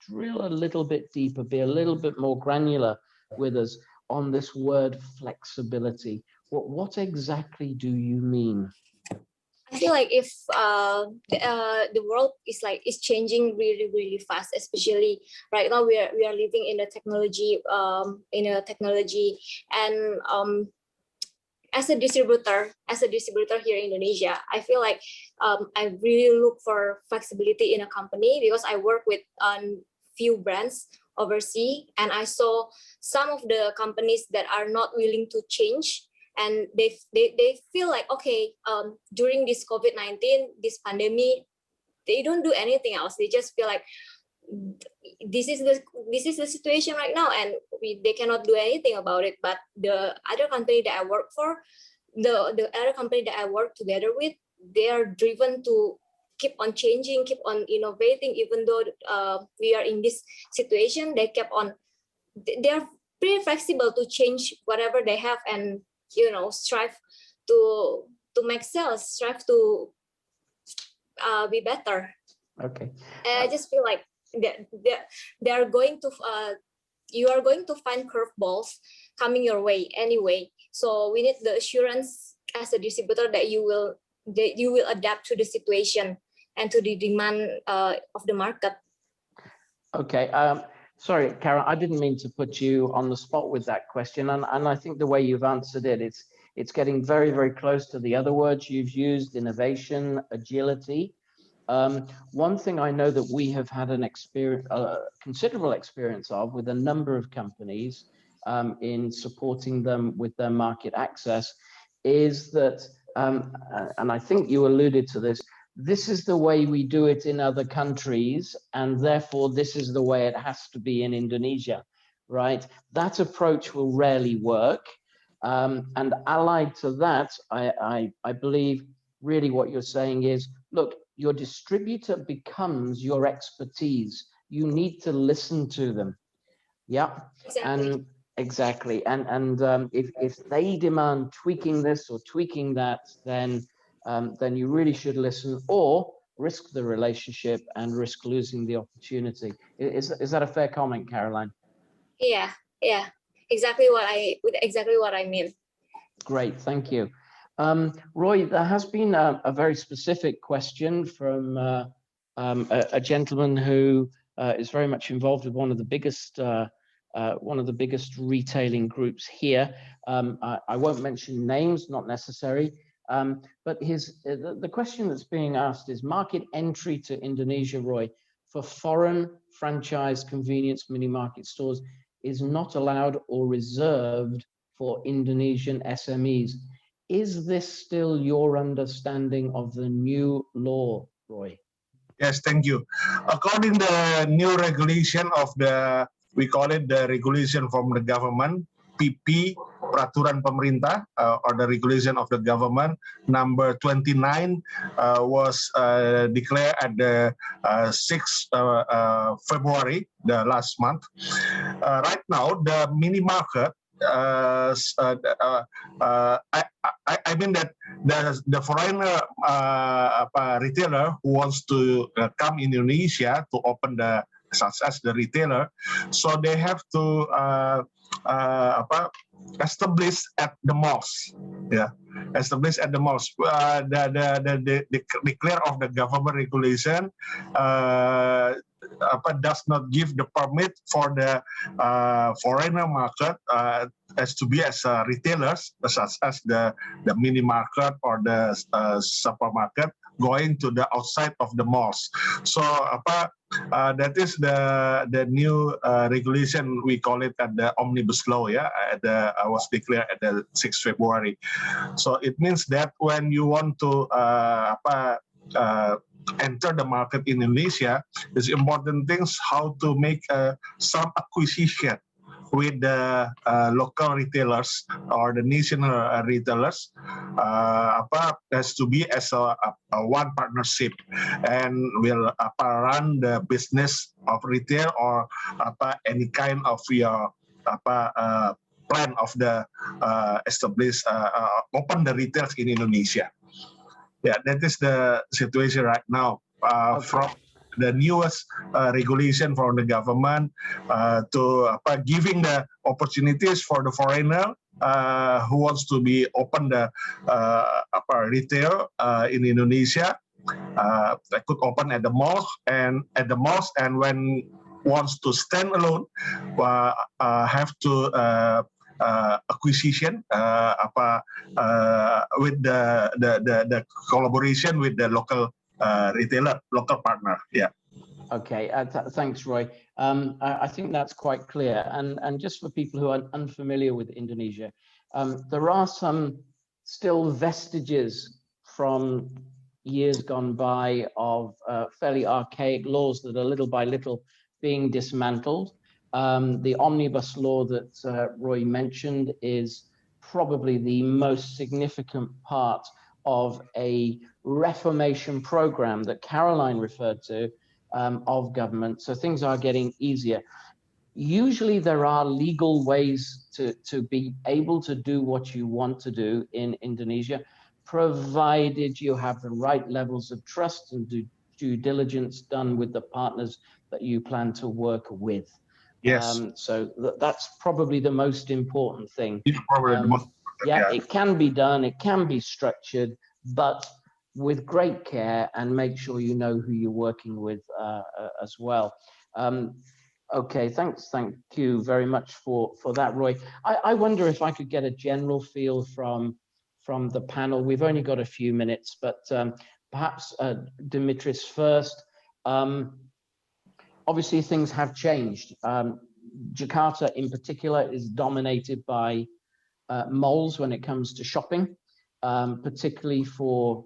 drill a little bit deeper, be a little bit more granular with us on this word flexibility. What exactly do you mean?
I feel like if the world is changing really fast, especially right now we are living in a technology and as a distributor here in Indonesia, I feel like I really look for flexibility in a company because I work with few brands overseas, and I saw some of the companies that are not willing to change, and they feel like, okay, during this COVID-19, this pandemic, they don't do anything else. They just feel like this is the situation right now, and they cannot do anything about it. But the other company that I work for, the other company that I work together with, they are driven to keep on changing, keep on innovating. Even though we are in this situation, they they are pretty flexible to change whatever they have, and strive to make sales, strive to be better.
Okay.
And I just feel like they are going to you are going to find curveballs coming your way anyway. So we need the assurance as a distributor that you will adapt to the situation and to the demand of the market.
Okay. Sorry, Karen, I didn't mean to put you on the spot with that question, and I think the way you've answered it, it's getting very, very close to the other words you've used: innovation, agility. One thing I know that we have had an considerable experience of with a number of companies in supporting them with their market access is that, and I think you alluded to this, this is the way we do it in other countries, and therefore this is the way it has to be in Indonesia, right? That approach will rarely work. And allied to that, I believe really what you're saying is, look, your distributor becomes your expertise. You need to listen to them. Yeah.
Exactly.
And if they demand tweaking this or tweaking that, then you really should listen, or risk the relationship and risk losing the opportunity. Is that a fair comment, Caroline?
Yeah. Exactly what I mean.
Great, thank you. Roy, there has been a very specific question from a gentleman who is very much involved with one of the biggest retailing groups here. I won't mention names, not necessary, but the question that's being asked is market entry to Indonesia, Roy, for foreign franchise convenience mini market stores is not allowed or reserved for Indonesian SMEs. Is this still your understanding of the new law, Roy?
Yes, thank you. According to the new regulation of we call it the regulation from the government, PP, Peraturan Pemerintah, or the regulation of the government, number 29, was declared at the 6th February, the last month. Right now, the mini market, I mean that the foreigner retailer who wants to come in Indonesia to open such as the retailer, so they have to establish at the malls. Yeah, establish at the malls. The declare of the government regulation does not give the permit for the foreigner market as to be as retailers, such as the mini market or the supermarket, going to the outside of the malls. So that is the new regulation. We call it at the Omnibus Law. Yeah, was declared at the 6th February. So it means that when you want to enter the market in Indonesia, it's important things how to make some acquisition with the local retailers or the national retailers, has to be as a one partnership, and will run the business of retail or any kind of your plan of the open the retails in Indonesia. Yeah, that is the situation right now. From the newest regulation from the government to giving the opportunities for the foreigner who wants to be open the retail in Indonesia. They could open at the malls and when wants to stand alone, have to acquisition with the collaboration with the local retailer, local partner. Yeah.
Okay, thanks, Roy. I think that's quite clear. And just for people who are unfamiliar with Indonesia, there are some still vestiges from years gone by of fairly archaic laws that are little by little being dismantled. The Omnibus Law that Roy mentioned is probably the most significant part of a reformation program that Caroline referred to of government. So things are getting easier. Usually there are legal ways to be able to do what you want to do in Indonesia, provided you have the right levels of trust and due diligence done with the partners that you plan to work with.
Yes.
So that's probably the most important thing.
It's probably the most important,
yeah, it can be done, it can be structured, but with great care, and make sure you know who you're working with as well. Okay, thank you very much for that, Roy. I wonder if I could get a general feel from the panel. We've only got a few minutes, but perhaps Dimitris first. Obviously, things have changed. Jakarta, in particular, is dominated by malls when it comes to shopping, particularly for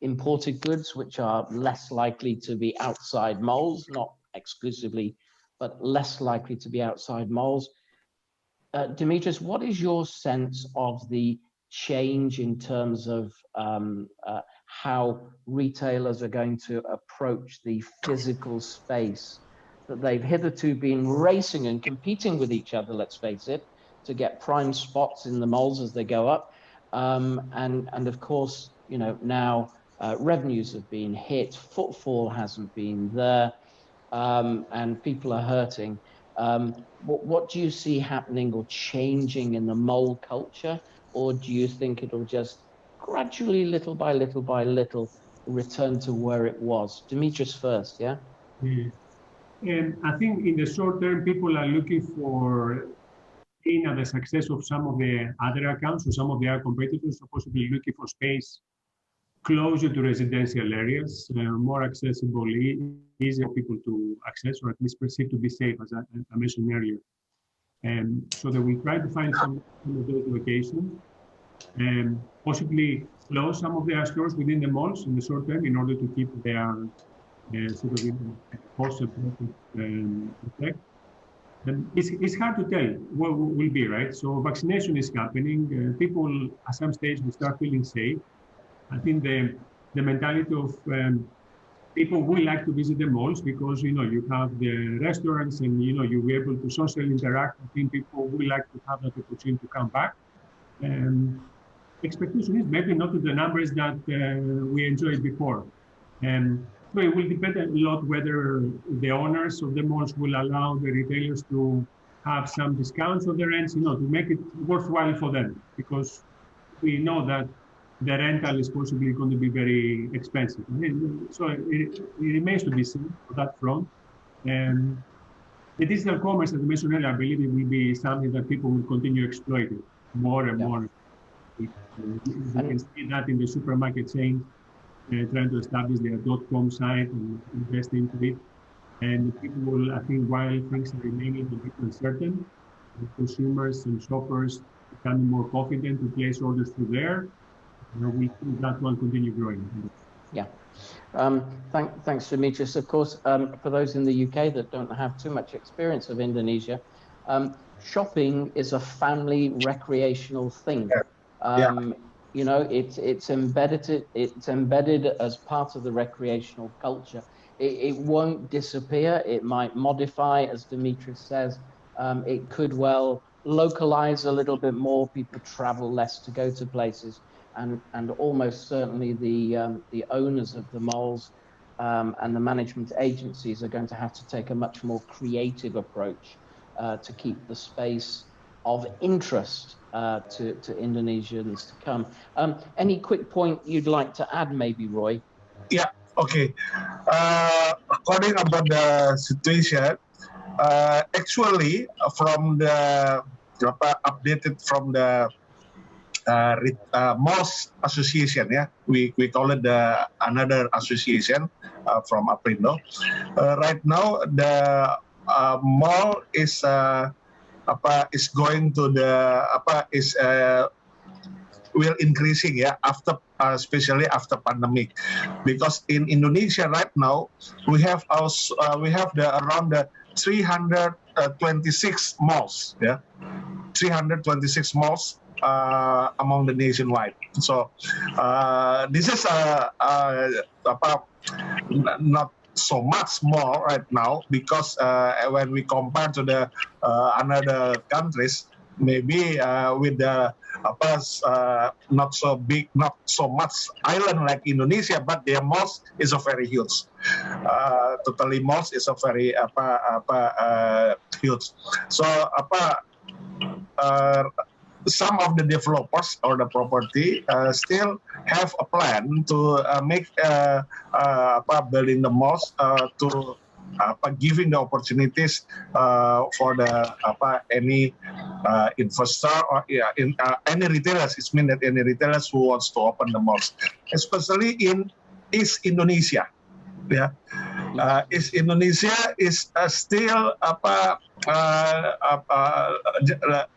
imported goods, which are less likely to be outside malls, not exclusively, but less likely to be outside malls. Dimitris, what is your sense of the change in terms of how retailers are going to approach the physical space that they've hitherto been racing and competing with each other, let's face it, to get prime spots in the malls as they go up. And of course, you know, now revenues have been hit, footfall hasn't been there, and people are hurting. What do you see happening or changing in the mall culture? Or do you think it'll just gradually, little by little by little, return to where it was? Dimitris first, yeah?
I think in the short term, people are looking for seeing the success of some of the other accounts or some of the other competitors, are possibly looking for space closer to residential areas, more accessible, easier for people to access, or at least perceived to be safe, as I mentioned earlier. So that we try to find some of those locations, and possibly close some of their stores within the malls in the short term in order to keep their sort of cost effect. And it's hard to tell what will be, right? So vaccination is happening. People at some stage will start feeling safe. I think the mentality of people will like to visit the malls because, you know, you have the restaurants and, you know, you'll be able to socially interact. I think people will like to have that opportunity to come back. Expectation is maybe not to the numbers that we enjoyed before. So it will depend a lot whether the owners of the malls will allow the retailers to have some discounts on the rents, you know, to make it worthwhile for them, because we know that the rental is possibly going to be very expensive. So it remains to be seen on that front. The digital commerce, as I mentioned earlier, I believe it will be something that people will continue exploiting more and more. You can see that in the supermarket chains, trying to establish their .com site and invest into it. And people will, I think, while things are remaining a bit uncertain, consumers and shoppers becoming more confident to place orders through there, we think that will continue growing.
Yeah. Thanks, Dimitris. Of course, for those in the UK that don't have too much experience of Indonesia, shopping is a family recreational thing. You know, it's embedded as part of the recreational culture. It won't disappear. It might modify, as Dimitris says. It could well localize a little bit more, people travel less to go to places, and almost certainly the owners of the malls and the management agencies are going to have to take a much more creative approach to keep the space of interest to Indonesians to come. Any quick point you'd like to add, maybe, Roy?
Yeah, okay. According about the situation, actually from the updated from the malls association, yeah, we call it the another association from Aprindo. Right now the mall is going to the will increasing, yeah, after especially after pandemic, because in Indonesia right now we have around the 326 malls, yeah, 326 malls among the nationwide. So this is not so much more right now, because when we compare to the another countries, maybe with the not so big, not so much island like Indonesia, but their malls is a very huge. Totally malls is a very huge. So some of the developers or the property still have a plan to make building the malls to giving the opportunities for the any investor or any retailers. It means that any retailers who wants to open the malls, especially in East Indonesia. Yeah, East Indonesia is still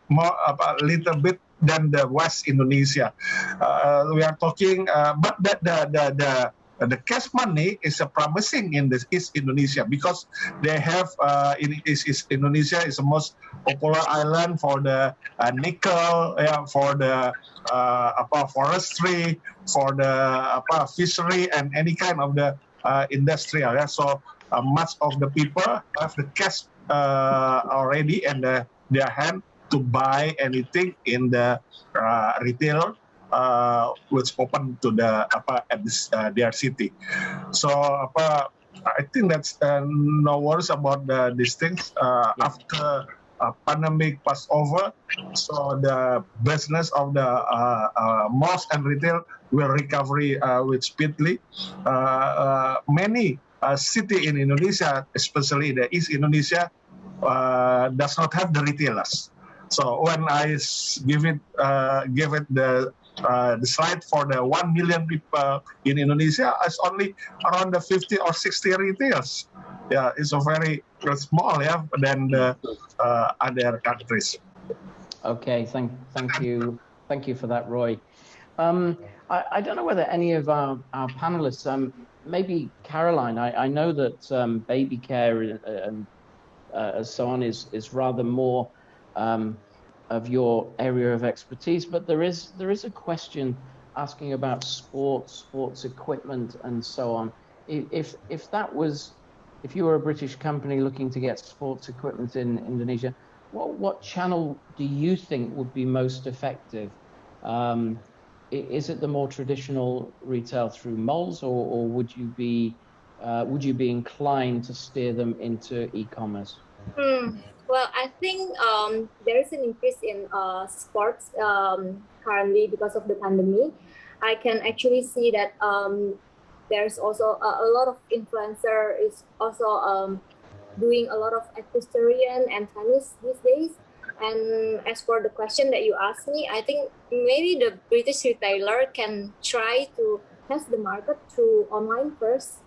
more a little bit than the West Indonesia. We are talking, but the cash money is promising in the East Indonesia, because they have in East Indonesia is the most popular island for the nickel, for the forestry, for the fishery, and any kind of the industrial. Yeah? So much of the people have the cash already in their hand to buy anything in the retail which open to the at this, their city. So I think that's no worries about these things after pandemic pass over. So the business of the malls and retail will recovery with speedily. Many city in Indonesia, especially the East Indonesia, does not have the retailers. So when I give it the slide for the 1 million people in Indonesia, it's only around the 50 or 60 retailers. Yeah, it's a very small, yeah, than the other countries.
Okay, thank you for that, Roy. I don't know whether any of our panelists, maybe Caroline, I know that baby care and so on is rather more of your area of expertise, but there is a question asking about sports equipment and so on. If you were a British company looking to get sports equipment in Indonesia, what channel do you think would be most effective? Is it the more traditional retail through malls, or would you be inclined to steer them into e-commerce?
Well, I think there is an increase in sports currently because of the pandemic. I can actually see that there's also a lot of influencer is also doing a lot of equestrian and tennis these days. And as for the question that you asked me, I think maybe the British retailer can try to test the market through online first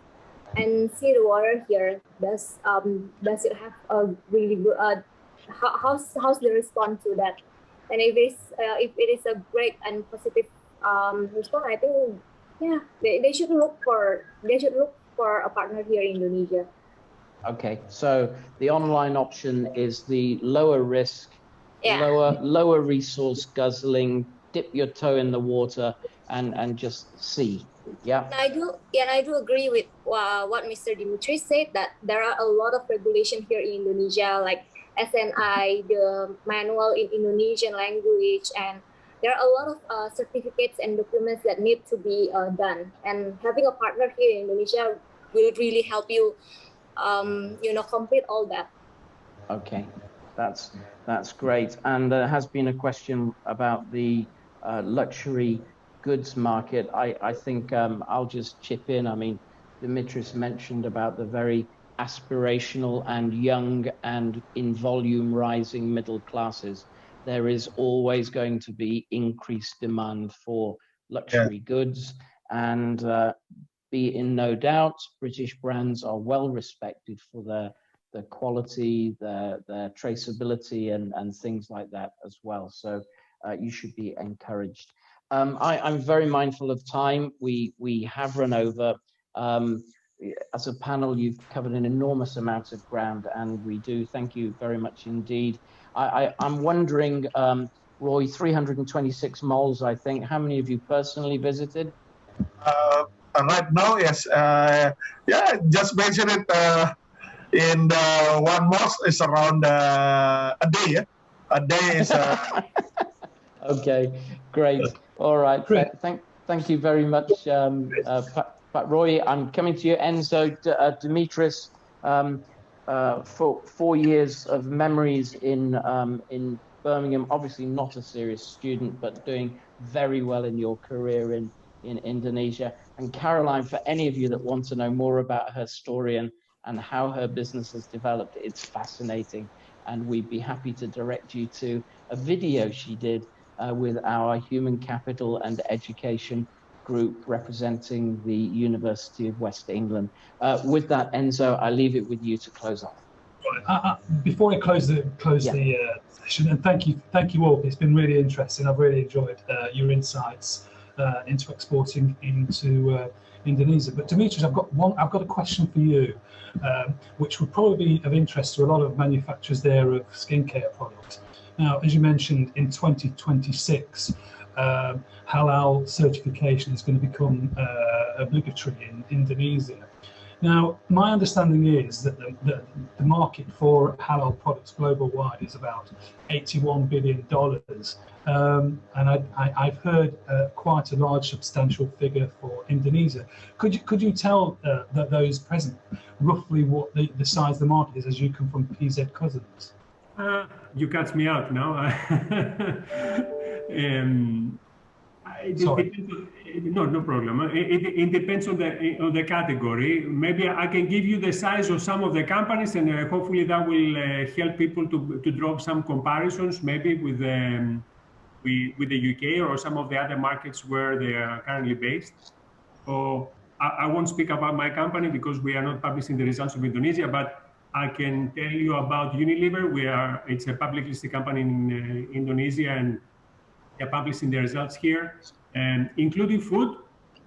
and see the water here. Does it have a really good how's the response to that? And if it is a great and positive response, I think they should look for a partner here in Indonesia.
Okay, so the online option is the lower risk, lower resource guzzling, dip your toe in the water and just see. Yeah.
I do agree with what Mr. Dimitris said, that there are a lot of regulation here in Indonesia, like SNI, the manual in Indonesian language, and there are a lot of certificates and documents that need to be done. And having a partner here in Indonesia will really help you, complete all that.
Okay, that's great. And there has been a question about the luxury goods market. I think I'll just chip in. I mean, Dimitris mentioned about the very aspirational and young and in volume rising middle classes. There is always going to be increased demand for luxury goods, and be in no doubt, British brands are well respected for their quality, their traceability, and things like that as well. So you should be encouraged. I'm very mindful of time. We have run over. As a panel, you've covered an enormous amount of ground, and we do thank you very much indeed. I'm wondering, Roy, 326 malls, I think. How many of you personally visited?
Right now, yes. Just mention it. In the one mosque is around a day. Yeah? A day is.
Okay, great. All right. Thank you very much, Pat Roy. I'm coming to you, Enzo. Dimitris, for 4 years of memories in Birmingham. Obviously not a serious student, but doing very well in your career in Indonesia. And Caroline, for any of you that want to know more about her story and how her business has developed, it's fascinating. And we'd be happy to direct you to a video she did with our Human Capital and Education group representing the University of West England. With that, Enzo, I leave it with you to close off.
Before I close the session, and thank you all. It's been really interesting. I've really enjoyed your insights into exporting into Indonesia. But Dimitris, I've got a question for you, which would probably be of interest to a lot of manufacturers there of skincare products. Now, as you mentioned, in 2026, Halal certification is going to become obligatory in Indonesia. Now, my understanding is that the market for halal products global-wide is about $81 billion. And I've heard quite a large substantial figure for Indonesia. Could you tell those present roughly what the size of the market is, as you come from PZ Cussons?
You catch me out now.
Sorry.
No problem. It depends on the category. Maybe I can give you the size of some of the companies, and hopefully that will help people to draw some comparisons, maybe with the UK or some of the other markets where they are currently based. So I won't speak about my company because we are not publishing the results of Indonesia, but I can tell you about Unilever. It's a public listed company in Indonesia, and they're publishing the results here, including food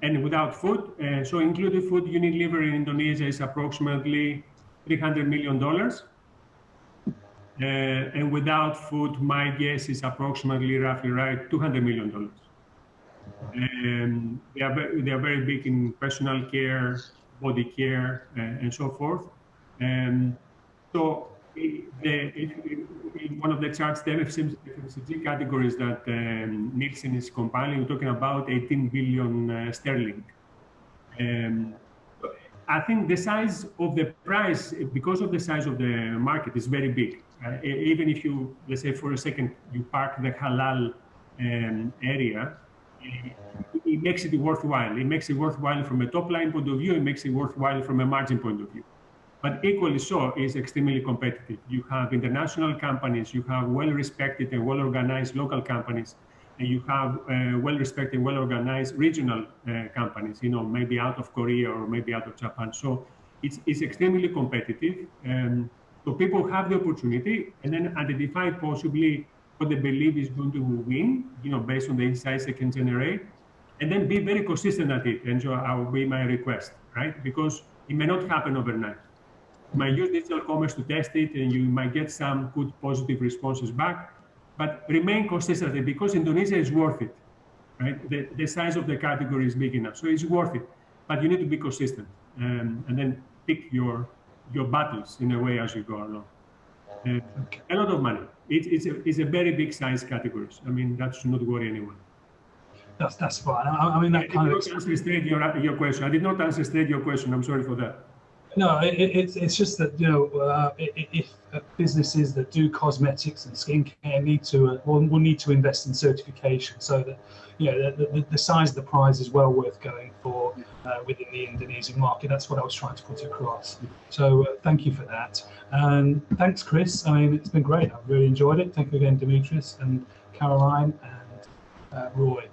and without food. So including food, Unilever in Indonesia is approximately $300 million. And without food, my guess is approximately, roughly right, $200 million. They are very big in personal care, body care, and so forth. So in one of the charts, the FMCG categories that Nielsen is compiling, we're talking about 18 billion sterling. I think the size of the price, because of the size of the market, is very big. Even if you, let's say for a second, you park the halal area, it makes it worthwhile. It makes it worthwhile from a top line point of view, it makes it worthwhile from a margin point of view. But equally so, is extremely competitive. You have international companies, you have well-respected and well-organized local companies, and you have well-respected, well-organized regional companies, maybe out of Korea or maybe out of Japan. So it's extremely competitive. So people have the opportunity and then identify possibly what they believe is going to win, based on the insights they can generate, and then be very consistent at it. And so that will be my request, right? Because it may not happen overnight. You might use digital commerce to test it, and you might get some good positive responses back, but remain consistent because Indonesia is worth it, right? The size of the category is big enough, so it's worth it, but you need to be consistent and then pick your battles in a way as you go along. A lot of money. It's a very big size categories. I mean, that should not worry anyone.
That's fine. I mean, that kind of.
I did not answer straight your question. I did not answer straight your question. I'm sorry for that.
No, it's just that, you know, if businesses that do cosmetics and skincare need to will need to invest in certification, so that, you know, the size of the prize is well worth going for within the Indonesian market. That's what I was trying to put across. So thank you for that, and thanks, Chris. I mean, it's been great. I've really enjoyed it. Thank you again, Dimitris and Caroline and Roy.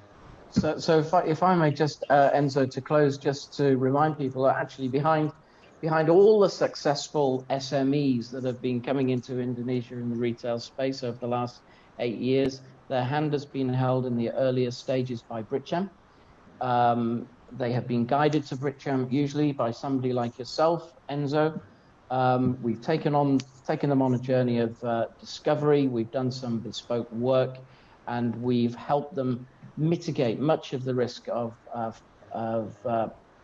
So if I may just, Enzo, to close, just to remind people that actually behind all the successful SMEs that have been coming into Indonesia in the retail space over the last 8 years, their hand has been held in the earlier stages by Britcham. They have been guided to Britcham usually by somebody like yourself, Enzo. We've taken them on a journey of discovery. We've done some bespoke work, and we've helped them mitigate much of the risk of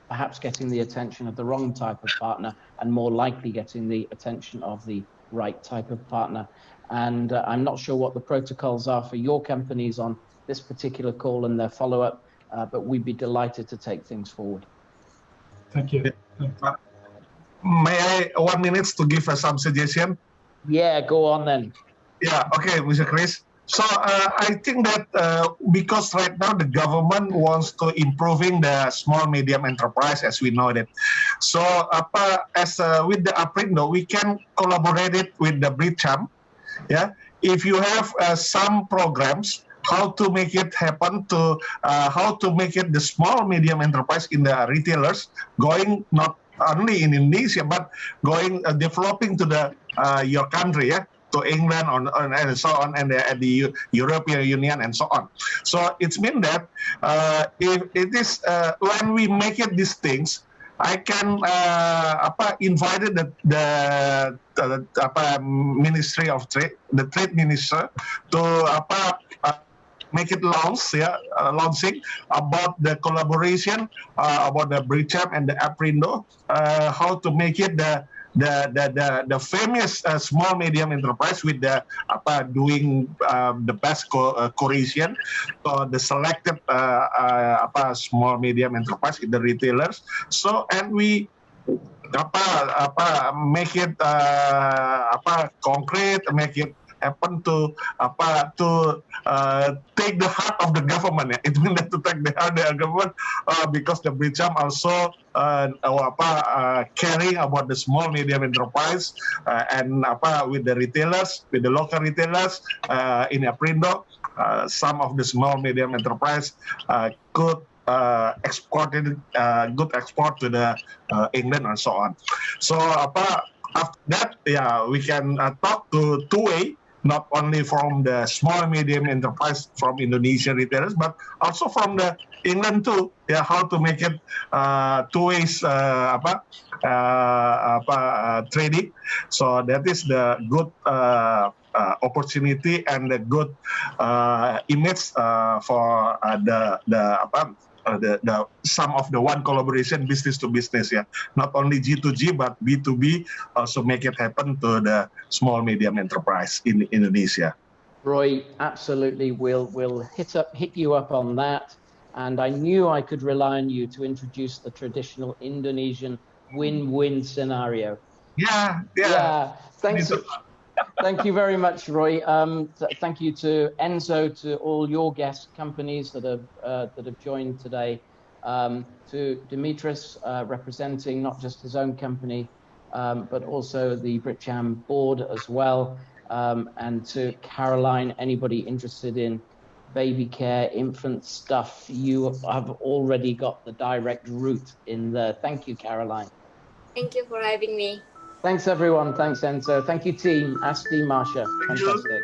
perhaps getting the attention of the wrong type of partner, and more likely getting the attention of the right type of partner. And I'm not sure what the protocols are for your companies on this particular call and their follow-up, but we'd be delighted to take things forward.
Thank you.
May I 1 minute to give some suggestion?
Yeah, go on then.
Yeah, okay, Mr. Chris. So I think that because right now the government wants to improving the small medium enterprise, as we know that. So with the Aprindo, we can collaborate it with the Britcham. Yeah, if you have some programs, how to make it happen to how to make it the small medium enterprise in the retailers going not only in Indonesia but going developing to the your country, yeah. To England and so on, and the European Union and so on. So it's mean that if it is when we make it these things, I can invited the Ministry of Trade, the Trade Minister, to make it launching about the collaboration about the Britcham and the Aprindo, how to make it the famous small medium enterprise with the doing the best correlation, so the selected small medium enterprise in the retailers. So and we make it concrete, make it happen to take the heart of the government. Yeah? It means that to take the heart of the government because the Britcham also caring about the small medium enterprise and with the retailers, with the local retailers in Aprindo, some of the small medium enterprise could exported good export to the England and so on. So after that, yeah, we can talk to two-way. Not only from the small and medium enterprise from Indonesian retailers, but also from the England too. Yeah, how to make it two ways trading. So that is the good opportunity and the good image for the some of the one collaboration business to business, yeah, not only G2G but B2B, also make it happen to the small medium enterprise in Indonesia.
Roy, absolutely, we'll hit you up on that, and I knew I could rely on you to introduce the traditional Indonesian win-win scenario.
Yeah.
Thanks. Thank you very much, Roy. Thank you to Enzo, to all your guest companies that have joined today, to Dimitris, representing not just his own company, but also the Britcham board as well, and to Caroline, anybody interested in baby care, infant stuff, you have already got the direct route in there. Thank you, Caroline.
Thank you for having me.
Thanks, everyone. Thanks, Enzo. Thank you, team. Asti, Marsha. Fantastic.